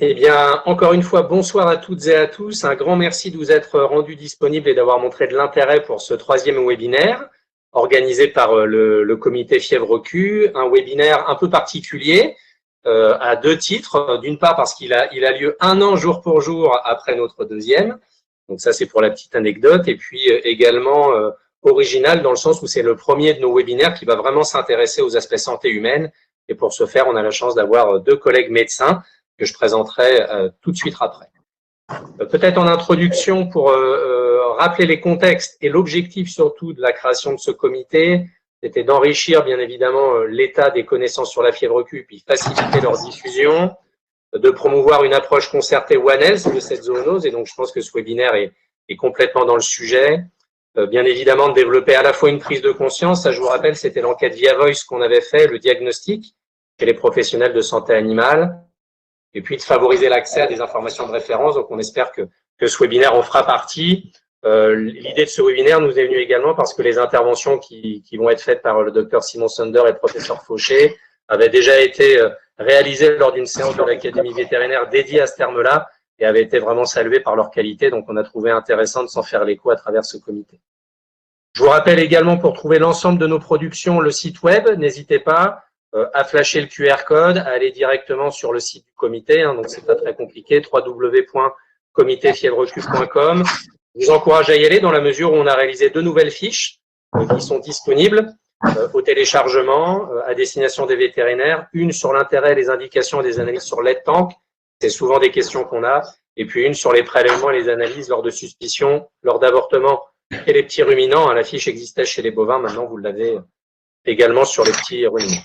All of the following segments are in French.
Eh bien, encore une fois, bonsoir à toutes et à tous. Un grand merci de vous être rendus disponibles et d'avoir montré de l'intérêt pour ce troisième webinaire organisé par le comité Fièvre Q. Un webinaire un peu particulier à deux titres. D'une part, parce qu'il a lieu 1 an jour pour jour après notre deuxième. Donc ça, c'est pour la petite anecdote. Et puis également original dans le sens où c'est le premier de nos webinaires qui va vraiment s'intéresser aux aspects santé humaine. Et pour ce faire, on a la chance d'avoir deux collègues médecins que je présenterai tout de suite après. Peut-être en introduction pour rappeler les contextes et l'objectif surtout de la création de ce comité, c'était d'enrichir bien évidemment l'état des connaissances sur la fièvre Q, puis faciliter leur diffusion, de promouvoir une approche concertée One Health de cette zoonose, et donc je pense que ce webinaire est complètement dans le sujet. Bien évidemment, de développer à la fois une prise de conscience, ça je vous rappelle, c'était l'enquête Via Voice qu'on avait fait, le diagnostic chez les professionnels de santé animale, et puis de favoriser l'accès à des informations de référence. Donc, on espère que ce webinaire en fera partie. L'idée de ce webinaire nous est venue également parce que les interventions qui vont être faites par le docteur Simon Sunder et le professeur Fauché avaient déjà été réalisées lors d'une séance de l'Académie vétérinaire dédiée à ce terme-là et avaient été vraiment saluées par leur qualité. Donc, on a trouvé intéressant de s'en faire l'écho à travers ce comité. Je vous rappelle également, pour trouver l'ensemble de nos productions, le site web, n'hésitez pas à flasher le QR code, à aller directement sur le site du comité, hein, donc c'est pas très compliqué, www.comitéfièvreq.com. Je vous encourage à y aller dans la mesure où on a réalisé 2 nouvelles fiches qui sont disponibles au téléchargement à destination des vétérinaires, une sur l'intérêt, les indications et des analyses sur l'aide tank, c'est souvent des questions qu'on a, et puis une sur les prélèvements et les analyses lors de suspicion, lors d'avortement et les petits ruminants. La fiche existait chez les bovins, maintenant vous l'avez également sur les petits ruminants.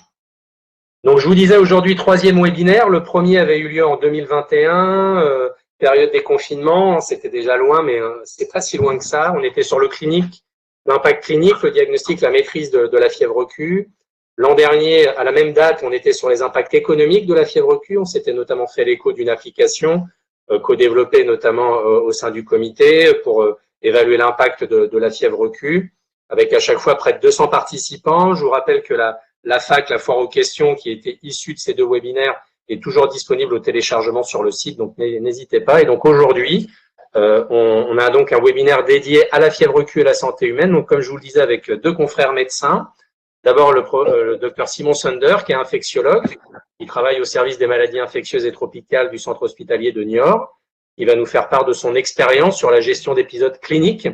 Donc, je vous disais aujourd'hui, 3e webinaire. Le premier avait eu lieu en 2021, période des confinements. C'était déjà loin, mais c'est pas si loin que ça. On était sur le clinique, l'impact clinique, le diagnostic, la maîtrise de la fièvre Q. L'an dernier, à la même date, on était sur les impacts économiques de la fièvre Q. On s'était notamment fait l'écho d'une application co-développée notamment au sein du comité pour évaluer l'impact de la fièvre Q, avec à chaque fois près de 200 participants. Je vous rappelle que la FAQ, la foire aux questions, qui était issue de ces 2 webinaires, est toujours disponible au téléchargement sur le site, donc n'hésitez pas. Et donc aujourd'hui, on a donc un webinaire dédié à la fièvre Q et la santé humaine. Donc comme je vous le disais, avec 2 confrères médecins. D'abord le docteur Simon Sunder, qui est infectiologue, qui travaille au service des maladies infectieuses et tropicales du centre hospitalier de Niort. Il va nous faire part de son expérience sur la gestion d'épisodes cliniques,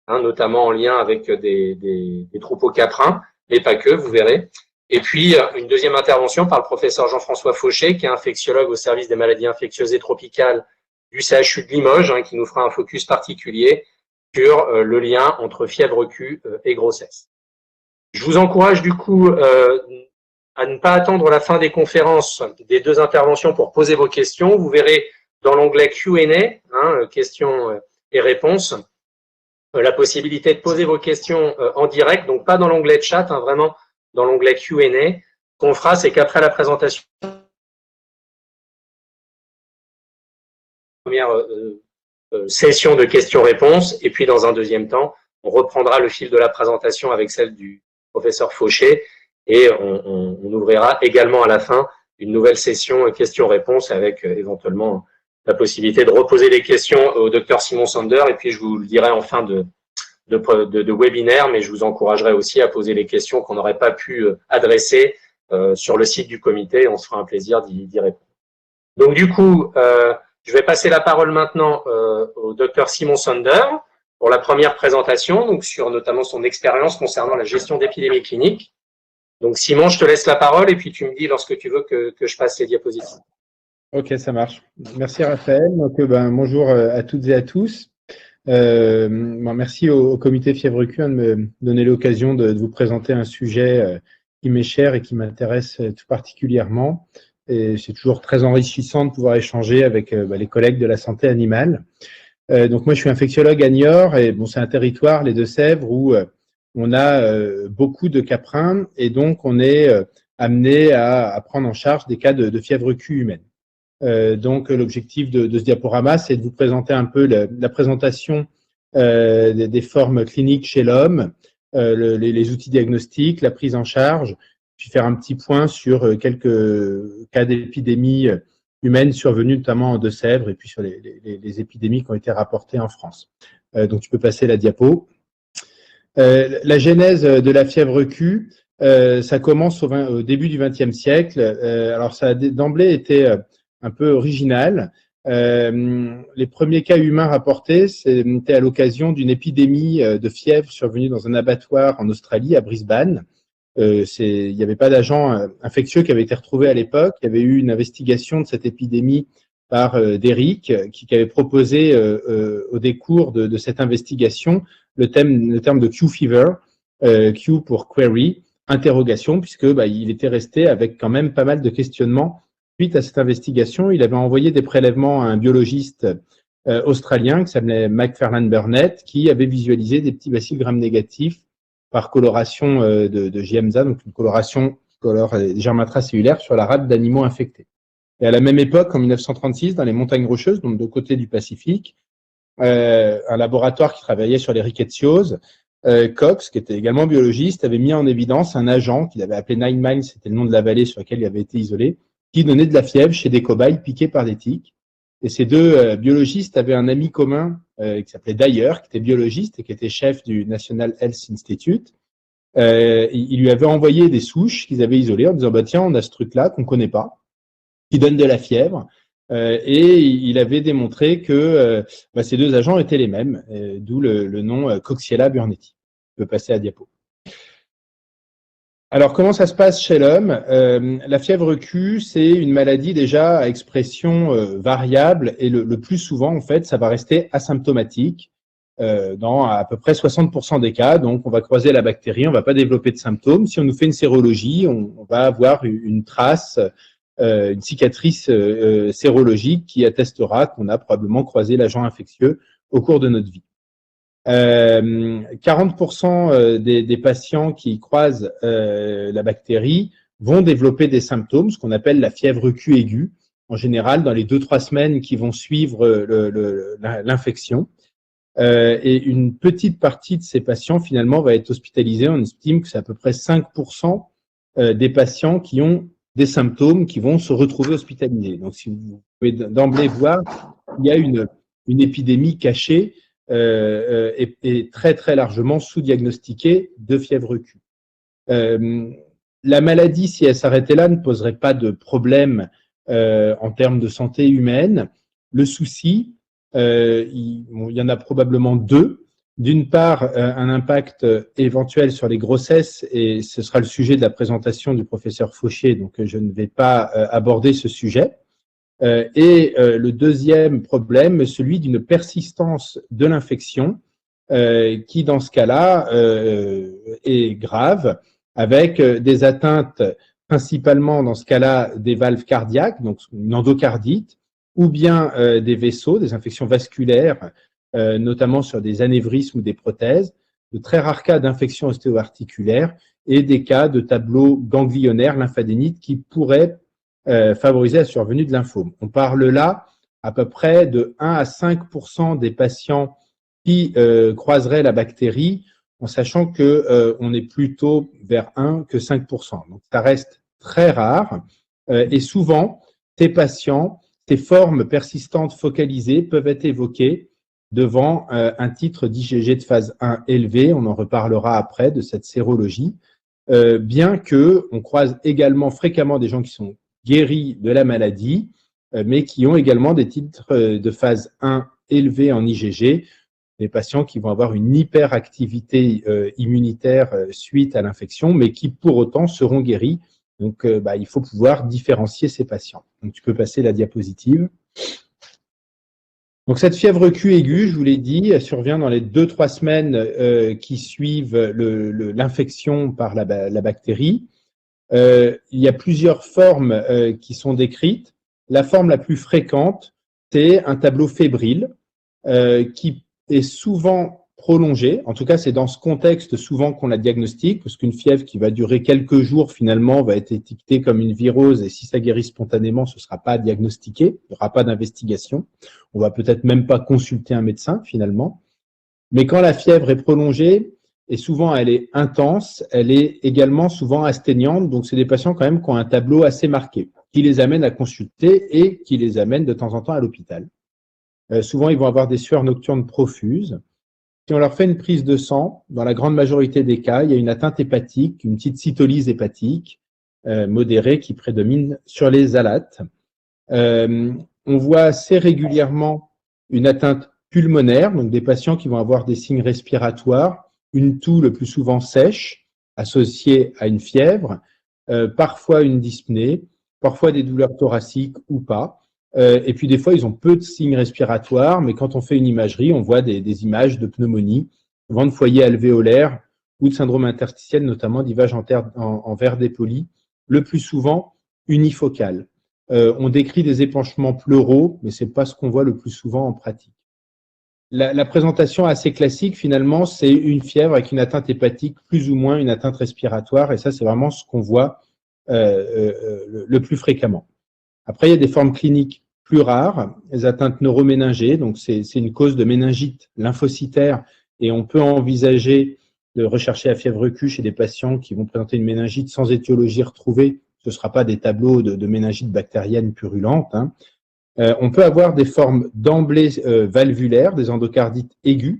notamment en lien avec des troupeaux caprins, mais pas que, vous verrez. Et puis, une deuxième intervention par le professeur Jean-François Fauché, qui est infectiologue au service des maladies infectieuses et tropicales du CHU de Limoges, qui nous fera un focus particulier sur le lien entre fièvre Q et grossesse. Je vous encourage du coup à ne pas attendre la fin des conférences des 2 interventions pour poser vos questions. Vous verrez dans l'onglet Q&A, questions et réponses, la possibilité de poser vos questions en direct, donc pas dans l'onglet chat, vraiment dans l'onglet Q&A. Ce qu'on fera, c'est qu'après la présentation, première session de questions-réponses, et puis dans un deuxième temps, on reprendra le fil de la présentation avec celle du professeur Fauché, et on ouvrira également à la fin une nouvelle session questions-réponses avec éventuellement la possibilité de reposer des questions au docteur Simon Sunder, et puis je vous le dirai en fin de webinaire, mais je vous encouragerai aussi à poser les questions qu'on n'aurait pas pu adresser sur le site du comité. On se fera un plaisir d'y répondre. Donc du coup, je vais passer la parole maintenant au docteur Simon Sunder pour la première présentation, donc sur notamment son expérience concernant la gestion d'épidémies cliniques. Donc Simon, je te laisse la parole et puis tu me dis lorsque tu veux que je passe les diapositives. Ok, ça marche. Merci Raphaël. Donc, bonjour à toutes et à tous. Merci au comité Fièvre Q de me donner l'occasion de vous présenter un sujet qui m'est cher et qui m'intéresse tout particulièrement. Et c'est toujours très enrichissant de pouvoir échanger avec les collègues de la santé animale. Donc moi, je suis infectiologue à Niort et c'est un territoire, les Deux-Sèvres, où on a beaucoup de caprins et donc on est amené à prendre en charge des cas de fièvre Q humaine. Donc l'objectif de ce diaporama, c'est de vous présenter un peu la présentation des formes cliniques chez l'homme, les outils diagnostiques, la prise en charge, puis faire un petit point sur quelques cas d'épidémie humaines survenues notamment en Deux-Sèvres et puis sur les épidémies qui ont été rapportées en France. Donc, tu peux passer la diapo. La genèse de la fièvre Q, ça commence au début du XXe siècle. Alors, ça a d'emblée été un peu original. Les premiers cas humains rapportés, c'était à l'occasion d'une épidémie de fièvre survenue dans un abattoir en Australie, à Brisbane. Il n'y avait pas d'agent infectieux qui avait été retrouvé à l'époque. Il y avait eu une investigation de cette épidémie par Derrick, qui avait proposé au décours de cette investigation le terme de Q fever, Q pour query, interrogation, puisque il était resté avec quand même pas mal de questionnements suite à cette investigation. Il avait envoyé des prélèvements à un biologiste australien qui s'appelait McFarlane Burnett, qui avait visualisé des petits bacilles gram-négatifs par coloration de Giemsa, donc une coloration qui colore les germes intracellulaires sur la rate d'animaux infectés. Et à la même époque, en 1936, dans les montagnes Rocheuses, donc de côté du Pacifique, un laboratoire qui travaillait sur les rickettsioses, Cox, qui était également biologiste, avait mis en évidence un agent qu'il avait appelé Nine Miles, c'était le nom de la vallée sur laquelle il avait été isolé, qui donnait de la fièvre chez des cobayes piqués par des tiques. Et ces deux biologistes avaient un ami commun qui s'appelait Dyer, qui était biologiste et qui était chef du National Health Institute. Il lui avait envoyé des souches qu'ils avaient isolées en disant tiens, on a ce truc-là qu'on ne connaît pas, qui donne de la fièvre. Et il avait démontré que ces deux agents étaient les mêmes, d'où le nom Coxiella burnetii. On peut passer à la diapo. Alors, comment ça se passe chez l'homme? La fièvre Q, c'est une maladie déjà à expression variable et le plus souvent, en fait, ça va rester asymptomatique dans à peu près 60% des cas. Donc, on va croiser la bactérie, on ne va pas développer de symptômes. Si on nous fait une sérologie, on va avoir une trace, une cicatrice sérologique qui attestera qu'on a probablement croisé l'agent infectieux au cours de notre vie. 40% des patients qui croisent la bactérie vont développer des symptômes, ce qu'on appelle la fièvre Q aiguë, en général dans les 2-3 semaines qui vont suivre l'infection. Et une petite partie de ces patients, finalement, va être hospitalisée. On estime que c'est à peu près 5% des patients qui ont des symptômes qui vont se retrouver hospitalisés. Donc, si vous pouvez d'emblée voir, il y a une épidémie cachée et très très largement sous-diagnostiquée de fièvre Q. La maladie, si elle s'arrêtait là, ne poserait pas de problème en termes de santé humaine. Le souci, il y en a probablement deux. D'une part, un impact éventuel sur les grossesses, et ce sera le sujet de la présentation du professeur Fauchier, donc je ne vais pas aborder ce sujet. Et le deuxième problème, celui d'une persistance de l'infection qui, dans ce cas-là, est grave, avec des atteintes principalement, dans ce cas-là, des valves cardiaques, donc une endocardite, ou bien des vaisseaux, des infections vasculaires, notamment sur des anévrismes ou des prothèses, de très rares cas d'infections ostéo-articulaires et des cas de tableaux ganglionnaires lymphadénites qui pourraient favoriser la survenue de lymphomes. On parle là à peu près de 1 à 5% des patients qui croiseraient la bactérie, en sachant que on est plutôt vers 1 que 5%. Donc ça reste très rare et souvent ces patients, ces formes persistantes focalisées peuvent être évoquées devant un titre d'IgG de phase 1 élevé. On en reparlera après de cette sérologie, bien que on croise également fréquemment des gens qui sont guéris de la maladie, mais qui ont également des titres de phase 1 élevés en IgG, des patients qui vont avoir une hyperactivité immunitaire suite à l'infection, mais qui pour autant seront guéris. Donc, il faut pouvoir différencier ces patients. Donc, tu peux passer la diapositive. Donc, cette fièvre Q aiguë, je vous l'ai dit, elle survient dans les 2-3 semaines qui suivent l'infection par la bactérie. Il y a plusieurs formes qui sont décrites. La forme la plus fréquente, c'est un tableau fébrile qui est souvent prolongé. En tout cas, c'est dans ce contexte souvent qu'on la diagnostique, parce qu'une fièvre qui va durer quelques jours, finalement, va être étiquetée comme une virose, et si ça guérit spontanément, ce ne sera pas diagnostiqué, il n'y aura pas d'investigation. On va peut-être même pas consulter un médecin, finalement. Mais quand la fièvre est prolongée, et souvent elle est intense, elle est également souvent asteignante, donc c'est des patients quand même qui ont un tableau assez marqué. qui les amène à consulter et qui les amène de temps en temps à l'hôpital. Souvent, ils vont avoir des sueurs nocturnes profuses. Si on leur fait une prise de sang, dans la grande majorité des cas, il y a une atteinte hépatique, une petite cytolyse hépatique modérée qui prédomine sur les alates. On voit assez régulièrement une atteinte pulmonaire, donc des patients qui vont avoir des signes respiratoires, une toux le plus souvent sèche, associée à une fièvre, parfois une dyspnée, parfois des douleurs thoraciques ou pas. Et puis des fois, ils ont peu de signes respiratoires, mais quand on fait une imagerie, on voit des images de pneumonie, souvent de foyer alvéolaire ou de syndrome interstitiel, notamment d'IVAG en verre dépoli, le plus souvent unifocal. On décrit des épanchements pleuraux, mais ce n'est pas ce qu'on voit le plus souvent en pratique. La présentation assez classique, finalement, c'est une fièvre avec une atteinte hépatique, plus ou moins une atteinte respiratoire, et ça, c'est vraiment ce qu'on voit le plus fréquemment. Après, il y a des formes cliniques plus rares, les atteintes neuroméningées, donc c'est une cause de méningite lymphocytaire, et on peut envisager de rechercher la fièvre Q chez des patients qui vont présenter une méningite sans étiologie retrouvée. Ce ne sera pas des tableaux de méningite bactérienne purulente, hein. On peut avoir des formes d'emblée valvulaires, des endocardites aiguës.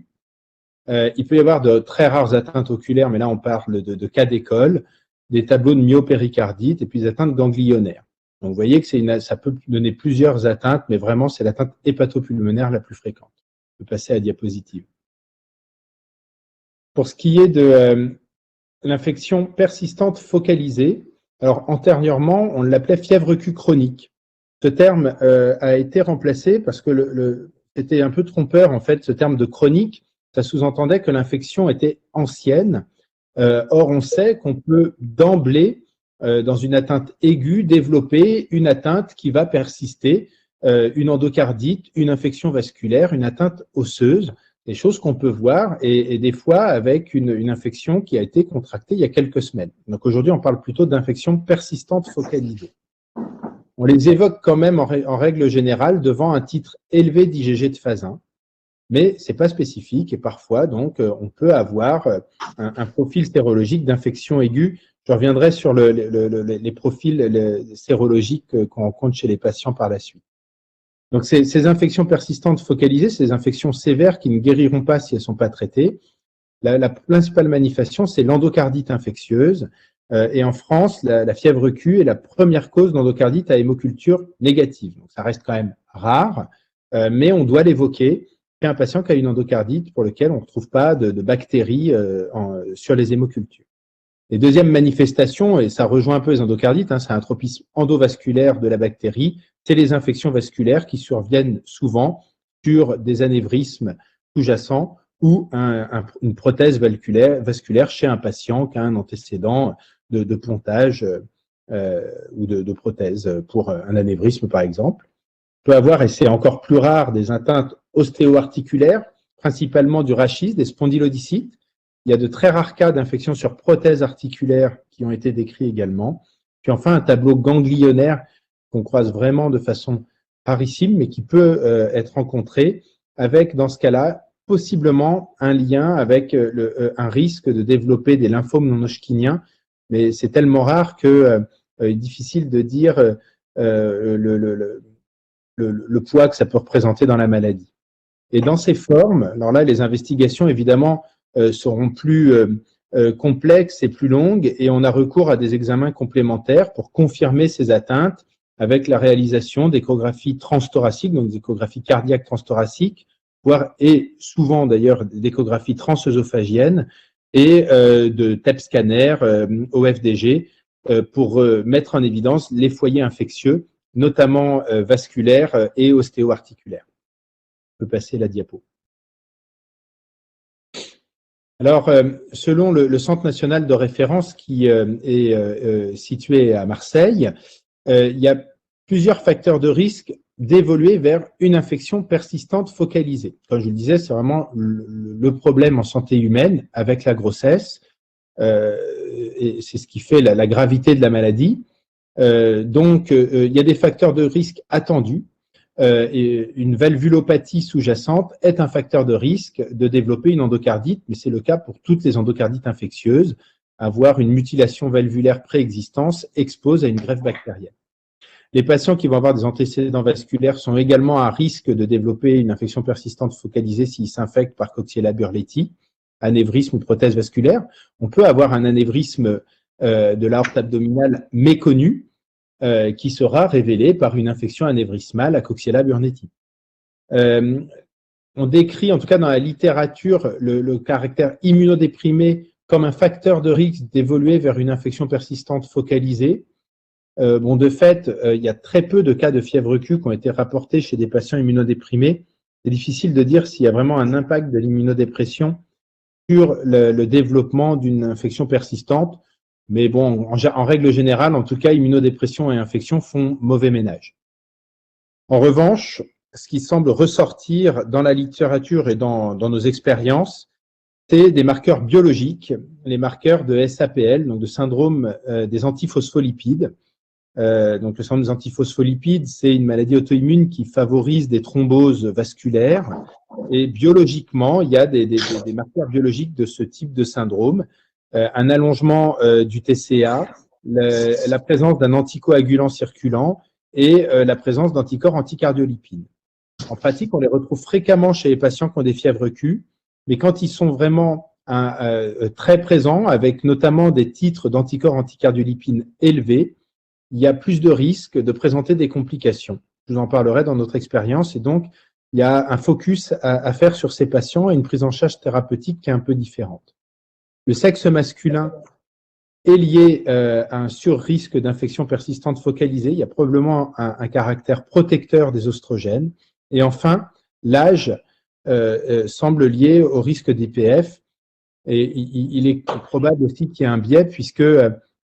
Il peut y avoir de très rares atteintes oculaires, mais là on parle de cas d'école, des tableaux de myopéricardite et puis des atteintes ganglionnaires. Donc vous voyez que ça peut donner plusieurs atteintes, mais vraiment c'est l'atteinte hépatopulmonaire la plus fréquente. On peut passer à la diapositive. Pour ce qui est de l'infection persistante focalisée, alors antérieurement on l'appelait fièvre Q chronique. Ce terme a été remplacé parce que c'était un peu trompeur en fait, ce terme de chronique, ça sous-entendait que l'infection était ancienne. Or, on sait qu'on peut d'emblée, dans une atteinte aiguë, développer une atteinte qui va persister, une endocardite, une infection vasculaire, une atteinte osseuse, des choses qu'on peut voir et des fois avec une infection qui a été contractée il y a quelques semaines. Donc aujourd'hui, on parle plutôt d'infection persistante focalisée. On les évoque quand même en règle générale devant un titre élevé d'IgG de phase 1, mais ce n'est pas spécifique et parfois, donc, on peut avoir un profil sérologique d'infection aiguë. Je reviendrai sur les profils sérologiques qu'on rencontre chez les patients par la suite. Donc, ces infections persistantes focalisées, c'est des infections sévères qui ne guériront pas si elles ne sont pas traitées. La principale manifestation, c'est l'endocardite infectieuse. Et en France, la fièvre Q est la première cause d'endocardite à hémoculture négative. Donc, ça reste quand même rare, mais on doit l'évoquer. C'est un patient qui a une endocardite pour lequel on ne retrouve pas de bactéries sur les hémocultures. Les deuxièmes manifestations, et ça rejoint un peu les endocardites, hein, c'est un tropisme endovasculaire de la bactérie, c'est les infections vasculaires qui surviennent souvent sur des anévrismes sous-jacents ou une prothèse vasculaire chez un patient qui a un antécédent de pontage ou de prothèse pour un anévrisme, par exemple. On peut avoir, et c'est encore plus rare, des atteintes ostéo-articulaires, principalement du rachis, des spondylodycites. Il y a de très rares cas d'infection sur prothèses articulaires qui ont été décrits également. Puis enfin, un tableau ganglionnaire qu'on croise vraiment de façon rarissime, mais qui peut être rencontré avec, dans ce cas-là, possiblement un lien avec un risque de développer des lymphomes non-Hodgkiniens, mais c'est tellement rare que est difficile de dire le poids que ça peut représenter dans la maladie. Et dans ces formes, alors là, les investigations, évidemment, seront plus complexes et plus longues, et on a recours à des examens complémentaires pour confirmer ces atteintes avec la réalisation d'échographies transthoraciques, donc des échographies cardiaques transthoraciques, voire et souvent d'ailleurs d'échographies transœsophagiennes et de TEP scanner, OFDG, pour mettre en évidence les foyers infectieux, notamment vasculaires et ostéo-articulaires. On peut passer la diapo. Alors, selon le Centre national de référence qui est situé à Marseille, il y a plusieurs facteurs de risque d'évoluer vers une infection persistante focalisée. Comme je le disais, c'est vraiment le problème en santé humaine avec la grossesse, et c'est ce qui fait la gravité de la maladie. Donc, il y a des facteurs de risque attendus. Et une valvulopathie sous-jacente est un facteur de risque de développer une endocardite, mais c'est le cas pour toutes les endocardites infectieuses. Avoir une mutilation valvulaire préexistante expose à une greffe bactérienne. Les patients qui vont avoir des antécédents vasculaires sont également à risque de développer une infection persistante focalisée s'ils s'infectent par Coxiella burleti, anévrisme ou prothèse vasculaire. On peut avoir un anévrisme de l'aorte abdominale méconnu qui sera révélé par une infection anévrismale à Coxiella burleti. On décrit, en tout cas dans la littérature, le caractère immunodéprimé comme un facteur de risque d'évoluer vers une infection persistante focalisée. De fait, il y a très peu de cas de fièvre Q qui ont été rapportés chez des patients immunodéprimés. C'est difficile de dire s'il y a vraiment un impact de l'immunodépression sur le développement d'une infection persistante. Mais bon, en règle générale, en tout cas, immunodépression et infection font mauvais ménage. En revanche, ce qui semble ressortir dans la littérature et dans nos expériences, c'est des marqueurs biologiques, les marqueurs de SAPL, donc de syndrome des antiphospholipides. Donc le syndrome des antiphospholipides, c'est une maladie auto-immune qui favorise des thromboses vasculaires. Et biologiquement, il y a des marqueurs biologiques de ce type de syndrome. Un allongement du TCA, la présence d'un anticoagulant circulant et la présence d'anticorps anticardiolipines. En pratique, on les retrouve fréquemment chez les patients qui ont des fièvres Q, mais quand ils sont vraiment très présents, avec notamment des titres d'anticorps anticardiolipines élevés, il y a plus de risques de présenter des complications. Je vous en parlerai dans notre expérience. Et donc, il y a un focus à faire sur ces patients et une prise en charge thérapeutique qui est un peu différente. Le sexe masculin est lié à un surrisque d'infection persistante focalisée. Il y a probablement un caractère protecteur des oestrogènes. Et enfin, l'âge semble lié au risque d'IPF. Et il est probable aussi qu'il y ait un biais puisque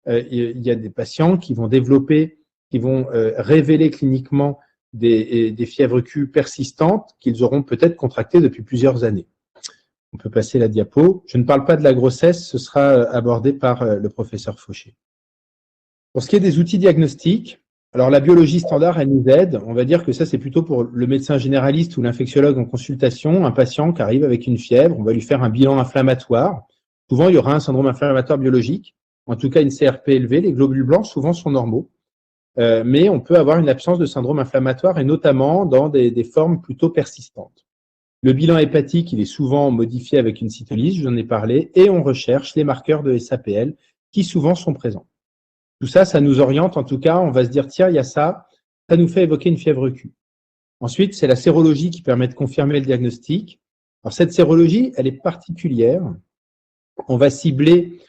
il y a des patients qui vont développer, qui vont révéler cliniquement des fièvres Q persistantes qu'ils auront peut-être contractées depuis plusieurs années. On peut passer la diapo. Je ne parle pas de la grossesse, ce sera abordé par le professeur Fauché. Pour ce qui est des outils diagnostiques, alors la biologie standard, elle nous aide. On va dire que ça, c'est plutôt pour le médecin généraliste ou l'infectiologue en consultation. Un patient qui arrive avec une fièvre, on va lui faire un bilan inflammatoire. Souvent, il y aura un syndrome inflammatoire biologique, en tout cas une CRP élevée. Les globules blancs, souvent, sont normaux. Mais on peut avoir une absence de syndrome inflammatoire et notamment dans des formes plutôt persistantes. Le bilan hépatique, il est souvent modifié avec une cytolyse, je vous en ai parlé, et on recherche les marqueurs de SAPL qui souvent sont présents. Tout ça, ça nous oriente, en tout cas, on va se dire, tiens, il y a ça, ça nous fait évoquer une fièvre Q. Ensuite, c'est la sérologie qui permet de confirmer le diagnostic. Alors, cette sérologie, elle est particulière. On va cibler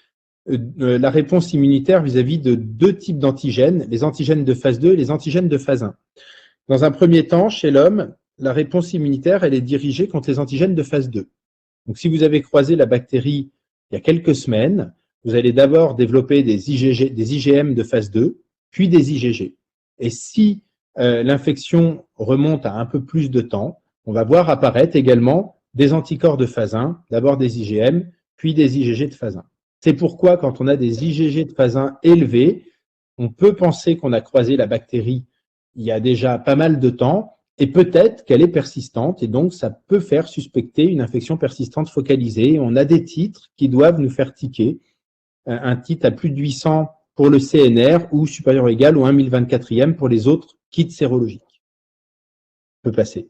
la réponse immunitaire vis-à-vis de deux types d'antigènes, les antigènes de phase 2 et les antigènes de phase 1. Dans un premier temps, chez l'homme, la réponse immunitaire, elle est dirigée contre les antigènes de phase 2. Donc, si vous avez croisé la bactérie il y a quelques semaines, vous allez d'abord développer des IgM de phase 2, puis des IgG. Et si l'infection remonte à un peu plus de temps, on va voir apparaître également des anticorps de phase 1, d'abord des IgM, puis des IgG de phase 1. C'est pourquoi, quand on a des IgG de phase 1 élevés, on peut penser qu'on a croisé la bactérie il y a déjà pas mal de temps, et peut-être qu'elle est persistante, et donc ça peut faire suspecter une infection persistante focalisée. On a des titres qui doivent nous faire tiquer. Un titre à plus de 800 pour le CNR ou supérieur ou égal ou 1024e pour les autres kits sérologiques. On peut passer.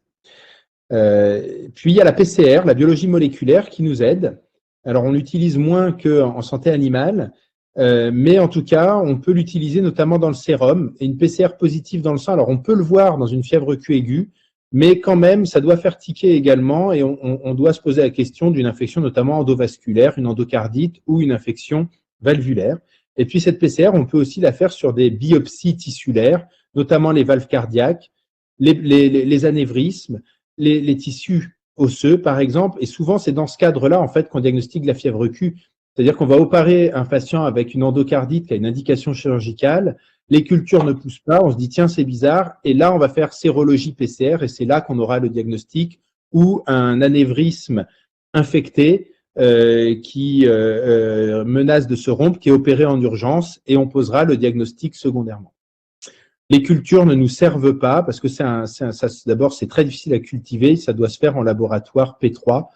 Puis il y a la PCR, la biologie moléculaire, qui nous aide. Alors on l'utilise moins qu'en santé animale, mais en tout cas, on peut l'utiliser notamment dans le sérum. Et une PCR positive dans le sang, alors on peut le voir dans une fièvre Q aiguë, mais quand même, ça doit faire tiquer également et on doit se poser la question d'une infection notamment endovasculaire, une endocardite ou une infection valvulaire. Et puis cette PCR, on peut aussi la faire sur des biopsies tissulaires, notamment les valves cardiaques, les anévrismes, les tissus osseux, par exemple. Et souvent, c'est dans ce cadre-là, en fait, qu'on diagnostique la fièvre Q. C'est-à-dire qu'on va opérer un patient avec une endocardite qui a une indication chirurgicale, les cultures ne poussent pas, on se dit tiens c'est bizarre, et là on va faire sérologie PCR et c'est là qu'on aura le diagnostic ou un anévrisme infecté qui menace de se rompre, qui est opéré en urgence et on posera le diagnostic secondairement. Les cultures ne nous servent pas parce que d'abord c'est très difficile à cultiver, ça doit se faire en laboratoire P3,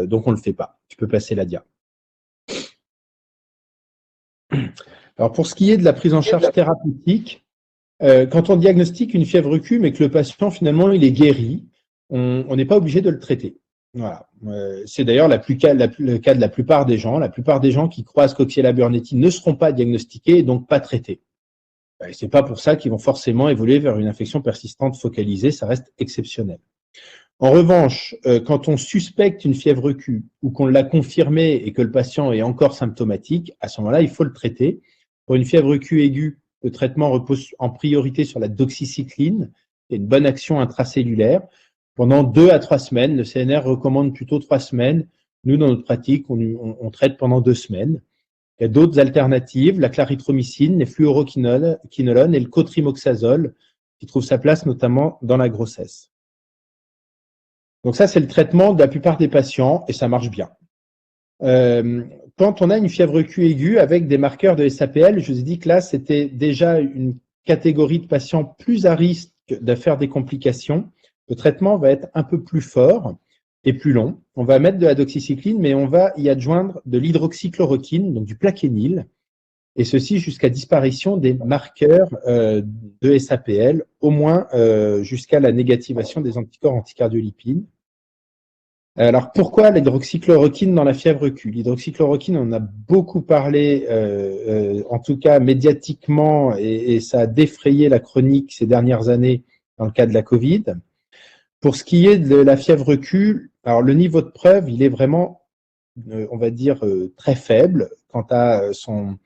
donc on ne le fait pas. Tu peux passer la dia. Alors, pour ce qui est de la prise en charge thérapeutique, Quand on diagnostique une fièvre Q, mais que le patient, finalement, il est guéri, on n'est pas obligé de le traiter. Voilà. C'est d'ailleurs le cas de la plupart des gens. La plupart des gens qui croisent Coxiella burnetii ne seront pas diagnostiqués et donc pas traités. Ce n'est pas pour ça qu'ils vont forcément évoluer vers une infection persistante focalisée, ça reste exceptionnel. En revanche, quand on suspecte une fièvre Q ou qu'on l'a confirmée et que le patient est encore symptomatique, à ce moment-là, il faut le traiter. Pour une fièvre Q aiguë, le traitement repose en priorité sur la doxycycline, qui est une bonne action intracellulaire. Pendant 2 à 3 semaines, le CNR recommande plutôt 3 semaines. Nous, dans notre pratique, on traite pendant 2 semaines. Il y a d'autres alternatives, la clarithromycine, les fluoroquinolones et le cotrimoxazole, qui trouvent sa place notamment dans la grossesse. Donc ça, c'est le traitement de la plupart des patients et ça marche bien. Quand on a une fièvre Q aiguë avec des marqueurs de SAPL, je vous ai dit que là, c'était déjà une catégorie de patients plus à risque de faire des complications. Le traitement va être un peu plus fort et plus long. On va mettre de la doxycycline, mais on va y adjoindre de l'hydroxychloroquine, donc du plaquenil, et ceci jusqu'à disparition des marqueurs de SAPL, au moins jusqu'à la négativation des anticorps anticardiolipines. Alors, pourquoi l'hydroxychloroquine dans la fièvre Q? L'hydroxychloroquine, on en a beaucoup parlé, en tout cas médiatiquement, et ça a défrayé la chronique ces dernières années dans le cas de la Covid. Pour ce qui est de la fièvre Q, alors le niveau de preuve, il est vraiment, on va dire, très faible quant à son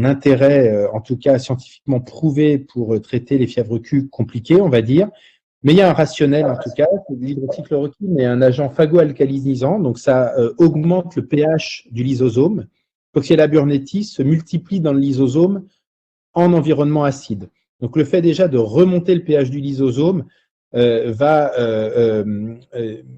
intérêt, en tout cas scientifiquement prouvé pour traiter les fièvres Q compliquées, on va dire. Mais il y a un rationnel, en tout cas. L'hydroxychloroquine est un agent phagoalcalinisant, donc ça augmente le pH du lysosome. Coxiella burnetii se multiplie dans le lysosome en environnement acide. Donc le fait déjà de remonter le pH du lysosome va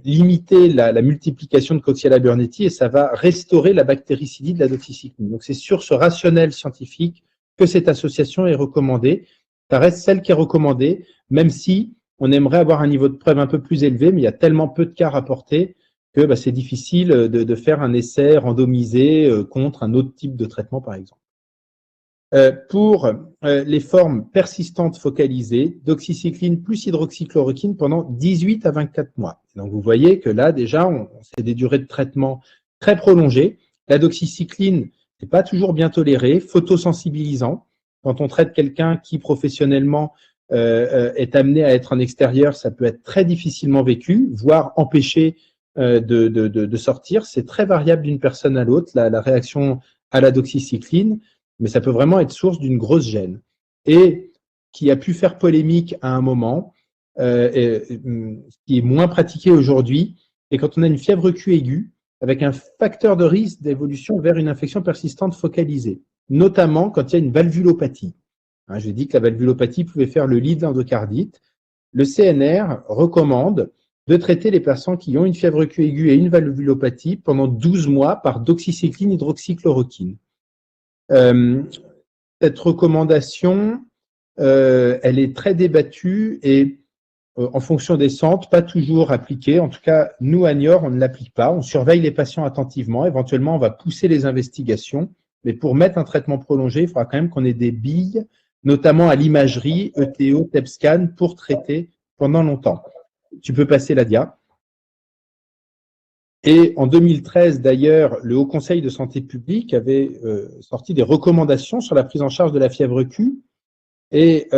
limiter la multiplication de Coxiella burnetii et ça va restaurer la bactéricidie de la doxycycline. Donc c'est sur ce rationnel scientifique que cette association est recommandée. Ça reste celle qui est recommandée, même si on aimerait avoir un niveau de preuve un peu plus élevé, mais il y a tellement peu de cas rapportés que c'est difficile de faire un essai randomisé contre un autre type de traitement, par exemple. Pour les formes persistantes focalisées, doxycycline plus hydroxychloroquine pendant 18 à 24 mois. Donc vous voyez que là, déjà, c'est des durées de traitement très prolongées. La doxycycline n'est pas toujours bien tolérée, photosensibilisant. Quand on traite quelqu'un qui professionnellement est amené à être en extérieur, ça peut être très difficilement vécu, voire empêché de sortir. C'est très variable d'une personne à l'autre, la réaction à la doxycycline, mais ça peut vraiment être source d'une grosse gêne. Et qui a pu faire polémique à un moment, ce qui est moins pratiqué aujourd'hui, et quand on a une fièvre Q aiguë, avec un facteur de risque d'évolution vers une infection persistante focalisée, notamment quand il y a une valvulopathie. Je vous ai dit que la valvulopathie pouvait faire le lit de l'endocardite. Le CNR recommande de traiter les patients qui ont une fièvre Q aiguë et une valvulopathie pendant 12 mois par doxycycline hydroxychloroquine. Cette recommandation, elle est très débattue et en fonction des centres, pas toujours appliquée. En tout cas, nous, à Niort, on ne l'applique pas. On surveille les patients attentivement. Éventuellement, on va pousser les investigations. Mais pour mettre un traitement prolongé, il faudra quand même qu'on ait des billes, notamment à l'imagerie, ETO, TEP-scan, pour traiter pendant longtemps. Tu peux passer la dia. Et en 2013, d'ailleurs, le Haut Conseil de santé publique avait sorti des recommandations sur la prise en charge de la fièvre Q. Et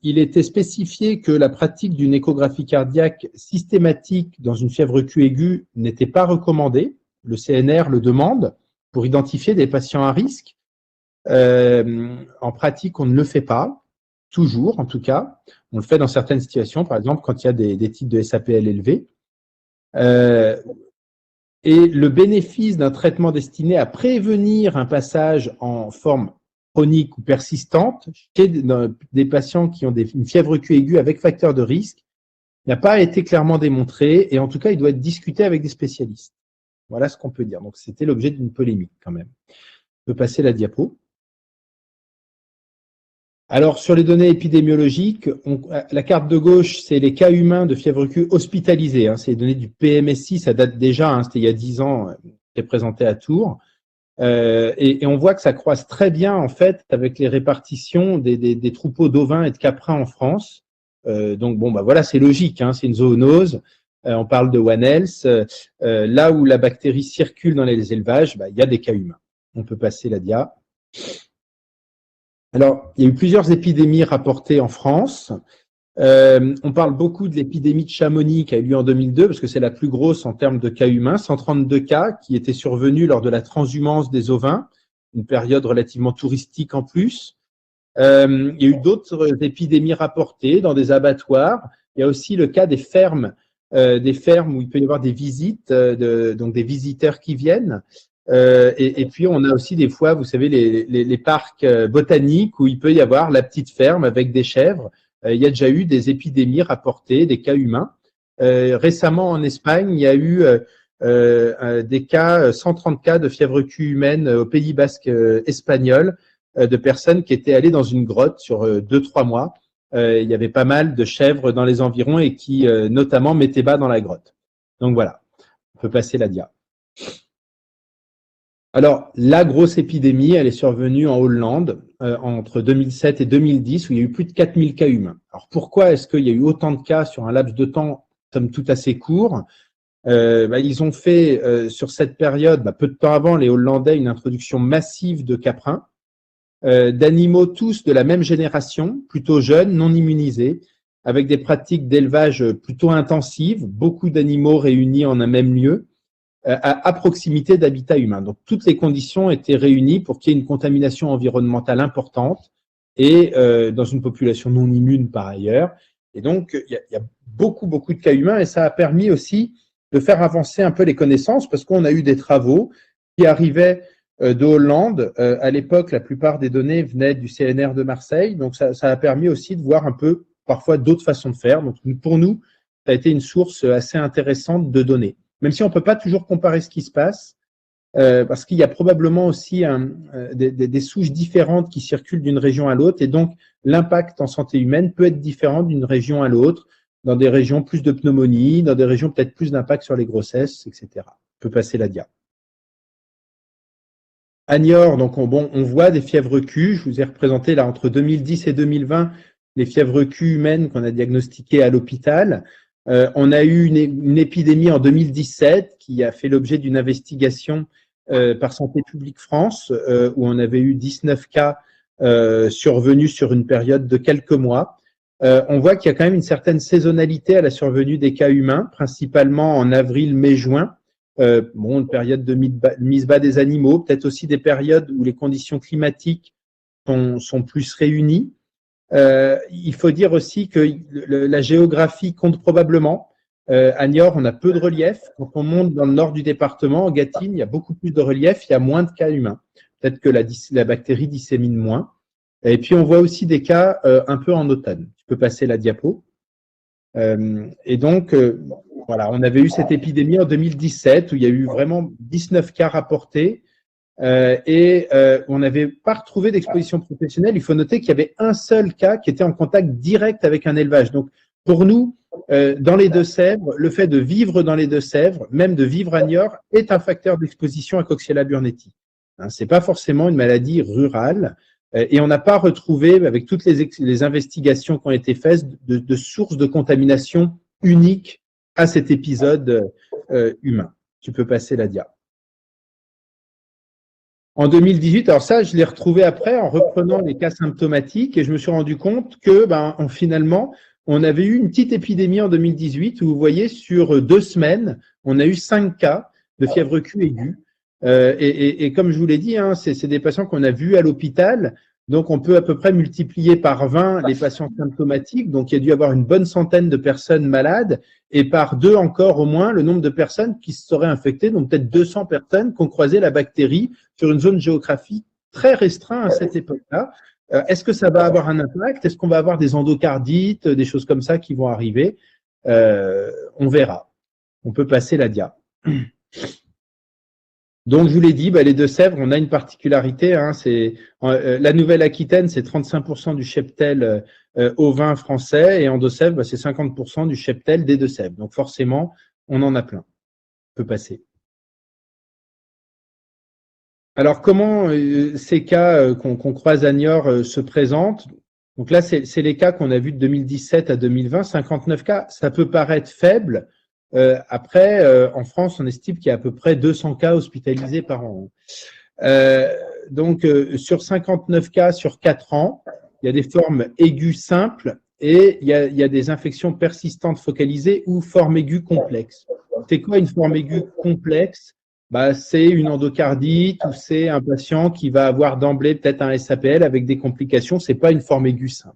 il était spécifié que la pratique d'une échographie cardiaque systématique dans une fièvre Q aiguë n'était pas recommandée. Le CNR le demande pour identifier des patients à risque. En pratique, on ne le fait pas, toujours en tout cas. On le fait dans certaines situations, par exemple quand il y a des types de SAPL élevés. Et le bénéfice d'un traitement destiné à prévenir un passage en forme chronique ou persistante chez des patients qui ont une fièvre Q aiguë avec facteur de risque n'a pas été clairement démontré et en tout cas, il doit être discuté avec des spécialistes. Voilà ce qu'on peut dire. Donc, c'était l'objet d'une polémique quand même. On peut passer la diapo. Alors, sur les données épidémiologiques, la carte de gauche, c'est les cas humains de fièvre Q hospitalisés. C'est les données du PMSI, ça date déjà, c'était il y a 10 ans, c'était présenté à Tours. Et on voit que ça croise très bien en fait avec les répartitions des troupeaux d'ovins et de caprins en France. Donc bon, bah voilà, c'est logique, hein, c'est une zoonose. On parle de One Health. Là où la bactérie circule dans les élevages, bah, il y a des cas humains. On peut passer la dia. Alors, il y a eu plusieurs épidémies rapportées en France. On parle beaucoup de l'épidémie de Chamonix qui a eu lieu en 2002 parce que c'est la plus grosse en termes de cas humains, 132 cas qui étaient survenus lors de la transhumance des ovins, une période relativement touristique en plus. Il y a eu d'autres épidémies rapportées dans des abattoirs. Il y a aussi le cas des fermes où il peut y avoir des visites, donc des visiteurs qui viennent. Et puis, on a aussi des fois, vous savez, les parcs botaniques où il peut y avoir la petite ferme avec des chèvres. Il y a déjà eu des épidémies rapportées, des cas humains. Récemment, en Espagne, il y a eu des cas, 130 cas de fièvre Q humaine au Pays Basque espagnol, de personnes qui étaient allées dans une grotte sur 2-3 mois. Il y avait pas mal de chèvres dans les environs et qui, notamment, mettaient bas dans la grotte. Donc voilà, on peut passer la dia. Alors, la grosse épidémie, elle est survenue en Hollande entre 2007 et 2010, où il y a eu plus de 4000 cas humains. Alors, pourquoi est-ce qu'il y a eu autant de cas sur un laps de temps, somme toute assez court? Ils ont fait, sur cette période, peu de temps avant, les Hollandais, une introduction massive de caprins, d'animaux tous de la même génération, plutôt jeunes, non immunisés, avec des pratiques d'élevage plutôt intensives, beaucoup d'animaux réunis en un même lieu, à proximité d'habitats humains. Donc, toutes les conditions étaient réunies pour qu'il y ait une contamination environnementale importante et dans une population non immune par ailleurs. Et donc, il y a beaucoup de cas humains et ça a permis aussi de faire avancer un peu les connaissances parce qu'on a eu des travaux qui arrivaient de Hollande. À l'époque, la plupart des données venaient du CNR de Marseille. Donc, ça a permis aussi de voir un peu parfois d'autres façons de faire. Donc, pour nous, ça a été une source assez intéressante de données. Même si on ne peut pas toujours comparer ce qui se passe, parce qu'il y a probablement aussi des souches différentes qui circulent d'une région à l'autre, et donc l'impact en santé humaine peut être différent d'une région à l'autre, dans des régions plus de pneumonie, dans des régions peut-être plus d'impact sur les grossesses, etc. On peut passer la dia. À Niort, donc on voit des fièvres Q. Je vous ai représenté là entre 2010 et 2020 les fièvres Q humaines qu'on a diagnostiquées à l'hôpital. On a eu une épidémie en 2017 qui a fait l'objet d'une investigation par Santé publique France où on avait eu 19 cas survenus sur une période de quelques mois. On voit qu'il y a quand même une certaine saisonnalité à la survenue des cas humains, principalement en avril, mai, juin. Une période de mise bas des animaux, peut-être aussi des périodes où les conditions climatiques sont plus réunies. Il faut dire aussi que la géographie compte probablement. À Niort, on a peu de relief. Quand on monte dans le nord du département, en Gâtine, il y a beaucoup plus de relief, il y a moins de cas humains. Peut-être que la bactérie dissémine moins. Et puis, on voit aussi des cas un peu en automne. Tu peux passer la diapo. Et donc, voilà, on avait eu cette épidémie en 2017 où il y a eu vraiment 19 cas rapportés. On n'avait pas retrouvé d'exposition professionnelle. Il faut noter qu'il y avait un seul cas qui était en contact direct avec un élevage. Donc, pour nous, dans les Deux-Sèvres, le fait de vivre dans les Deux-Sèvres, même de vivre à Niort, est un facteur d'exposition à Coxiella burnetii. Ce n'est pas forcément une maladie rurale. Et on n'a pas retrouvé, avec toutes les investigations qui ont été faites, de sources de contamination unique à cet épisode humain. Tu peux passer la dia. En 2018, alors ça, je l'ai retrouvé après en reprenant les cas symptomatiques et je me suis rendu compte que finalement, on avait eu une petite épidémie en 2018 où vous voyez, sur 2 semaines, on a eu 5 cas de fièvre Q aiguë. Et comme je vous l'ai dit, c'est des patients qu'on a vus à l'hôpital. Donc, on peut à peu près multiplier par 20 les patients symptomatiques. Donc, il y a dû y avoir une bonne centaine de personnes malades et par 2 encore au moins le nombre de personnes qui se seraient infectées. Donc, peut-être 200 personnes qui ont croisé la bactérie sur une zone géographique très restreinte à cette époque-là. Est-ce que ça va avoir un impact? Est-ce qu'on va avoir des endocardites, des choses comme ça qui vont arriver? On verra. On peut passer la dia. Donc, je vous l'ai dit, les Deux-Sèvres, on a une particularité. La Nouvelle-Aquitaine, c'est 35% du cheptel ovin français, et en Deux-Sèvres, c'est 50% du cheptel des Deux-Sèvres. Donc, forcément, on en a plein. On peut passer. Alors, comment ces cas qu'on croise à Niort se présentent? Donc là, c'est les cas qu'on a vus de 2017 à 2020, 59 cas. Ça peut paraître faible. Après, en France, on estime qu'il y a à peu près 200 cas hospitalisés par an. Donc, sur 59 cas sur 4 ans, il y a des formes aiguës simples et il y a des infections persistantes focalisées ou formes aiguës complexes. C'est quoi une forme aiguë complexe? C'est une endocardite ou c'est un patient qui va avoir d'emblée peut-être un SAPL avec des complications. Ce n'est pas une forme aiguë simple.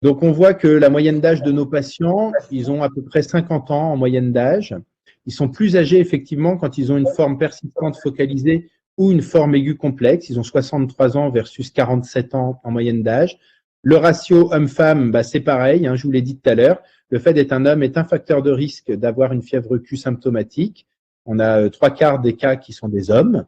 Donc, on voit que la moyenne d'âge de nos patients, ils ont à peu près 50 ans en moyenne d'âge. Ils sont plus âgés, effectivement, quand ils ont une forme persistante focalisée ou une forme aiguë complexe. Ils ont 63 ans versus 47 ans en moyenne d'âge. Le ratio homme-femme, c'est pareil, je vous l'ai dit tout à l'heure. Le fait d'être un homme est un facteur de risque d'avoir une fièvre Q symptomatique. On a 3/4 des cas qui sont des hommes.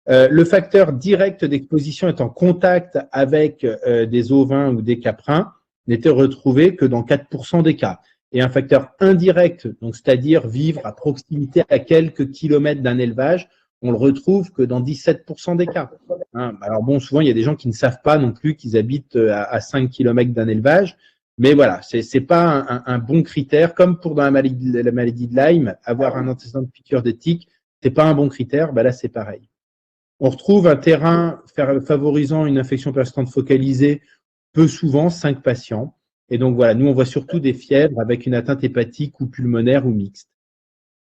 Le facteur direct d'exposition est en contact avec des ovins ou des caprins n'était retrouvé que dans 4% des cas. Et un facteur indirect, donc c'est-à-dire vivre à proximité à quelques kilomètres d'un élevage, on le retrouve que dans 17% des cas. Alors bon, souvent il y a des gens qui ne savent pas non plus qu'ils habitent à 5 kilomètres d'un élevage, mais voilà, c'est pas un bon critère. Comme pour dans la maladie de Lyme, avoir un antécédent de piqûre de tique, c'est pas un bon critère. Là c'est pareil. On retrouve un terrain favorisant une infection persistante focalisée peu souvent, 5 patients. Et donc voilà, nous on voit surtout des fièvres avec une atteinte hépatique ou pulmonaire ou mixte.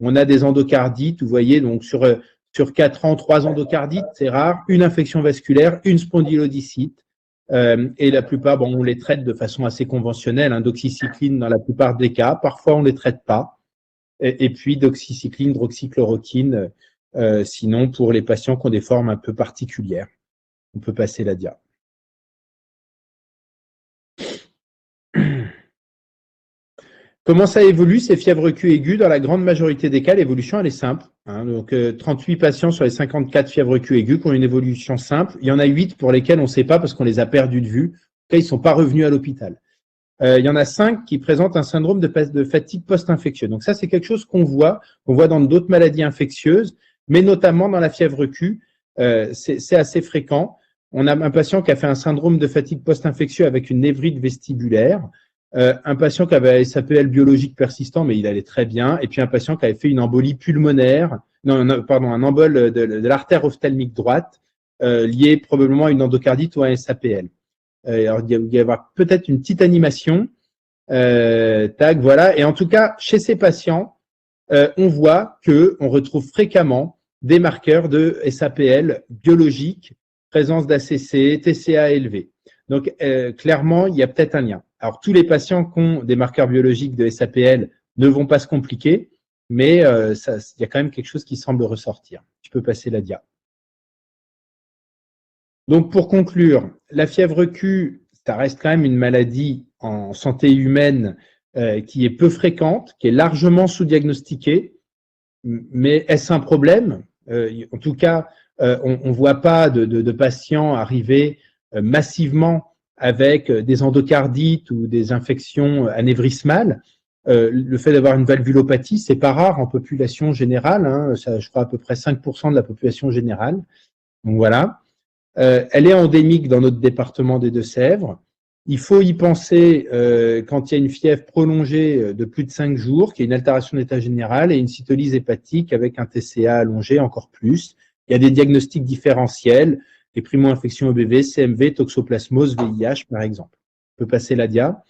On a des endocardites, vous voyez, donc sur 4 ans, 3 endocardites, c'est rare, une infection vasculaire, une spondylodicite. Et la plupart, on les traite de façon assez conventionnelle, doxycycline dans la plupart des cas. Parfois, on ne les traite pas. Et puis, doxycycline, hydroxychloroquine, sinon pour les patients qui ont des formes un peu particulières. On peut passer la dia. Comment ça évolue, ces fièvres Q aiguës? Dans la grande majorité des cas, l'évolution, elle est simple. Donc, 38 patients sur les 54 fièvres Q aiguës qui ont une évolution simple. Il y en a 8 pour lesquels on ne sait pas parce qu'on les a perdus de vue. En tout cas, ils ne sont pas revenus à l'hôpital. Il y en a 5 qui présentent un syndrome de fatigue post-infectieuse. Donc ça, c'est quelque chose qu'on voit dans d'autres maladies infectieuses, mais notamment dans la fièvre Q. C'est assez fréquent. On a un patient qui a fait un syndrome de fatigue post-infectieux avec une névrite vestibulaire. Un patient qui avait un SAPL biologique persistant, mais il allait très bien. Et puis un patient qui avait fait une embolie pulmonaire, un embole de l'artère ophtalmique droite, lié probablement à une endocardite ou à un SAPL. Alors, il va y avoir peut-être une petite animation. Voilà. Et en tout cas, chez ces patients, on voit qu'on retrouve fréquemment des marqueurs de SAPL biologiques, présence d'ACC, TCA élevé. Donc, clairement, il y a peut-être un lien. Alors, tous les patients qui ont des marqueurs biologiques de SAPL ne vont pas se compliquer, mais il y a quand même quelque chose qui semble ressortir. Tu peux passer la dia. Donc, pour conclure, la fièvre Q, ça reste quand même une maladie en santé humaine qui est peu fréquente, qui est largement sous-diagnostiquée. Mais est-ce un problème? En tout cas, on ne voit pas de patients arriver massivement avec des endocardites ou des infections anévrismales. Le fait d'avoir une valvulopathie, c'est pas rare en population générale. Ça, je crois à peu près 5% de la population générale. Donc voilà. Elle est endémique dans notre département des Deux-Sèvres. Il faut y penser quand il y a une fièvre prolongée de plus de 5 jours, qu'il y a une altération d'état général et une cytolyse hépatique avec un TCA allongé encore plus. Il y a des diagnostics différentiels, les primo-infections EBV, CMV, toxoplasmose, VIH par exemple. On peut passer la dia.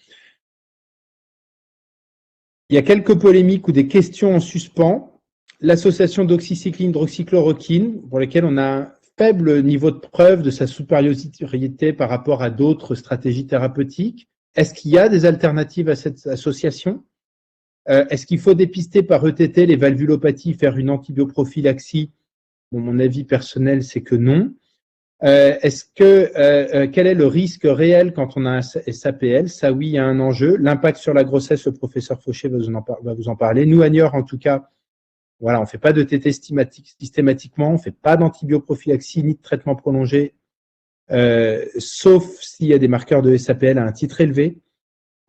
Il y a quelques polémiques ou des questions en suspens. L'association doxycycline, hydroxychloroquine, pour lesquelles on a un faible niveau de preuve de sa supériorité par rapport à d'autres stratégies thérapeutiques. Est-ce qu'il y a des alternatives à cette association? Est-ce qu'il faut dépister par ETT les valvulopathies, faire une antibioprophylaxie? Bon, mon avis personnel, c'est que non. Quel est le risque réel quand on a un SAPL? Ça, oui, il y a un enjeu. L'impact sur la grossesse, le professeur Fauché va vous en parler. Nous, à Niort, en tout cas, voilà, on ne fait pas de TT systématiquement, on ne fait pas d'antibioprophylaxie ni de traitement prolongé, sauf s'il y a des marqueurs de SAPL à un titre élevé.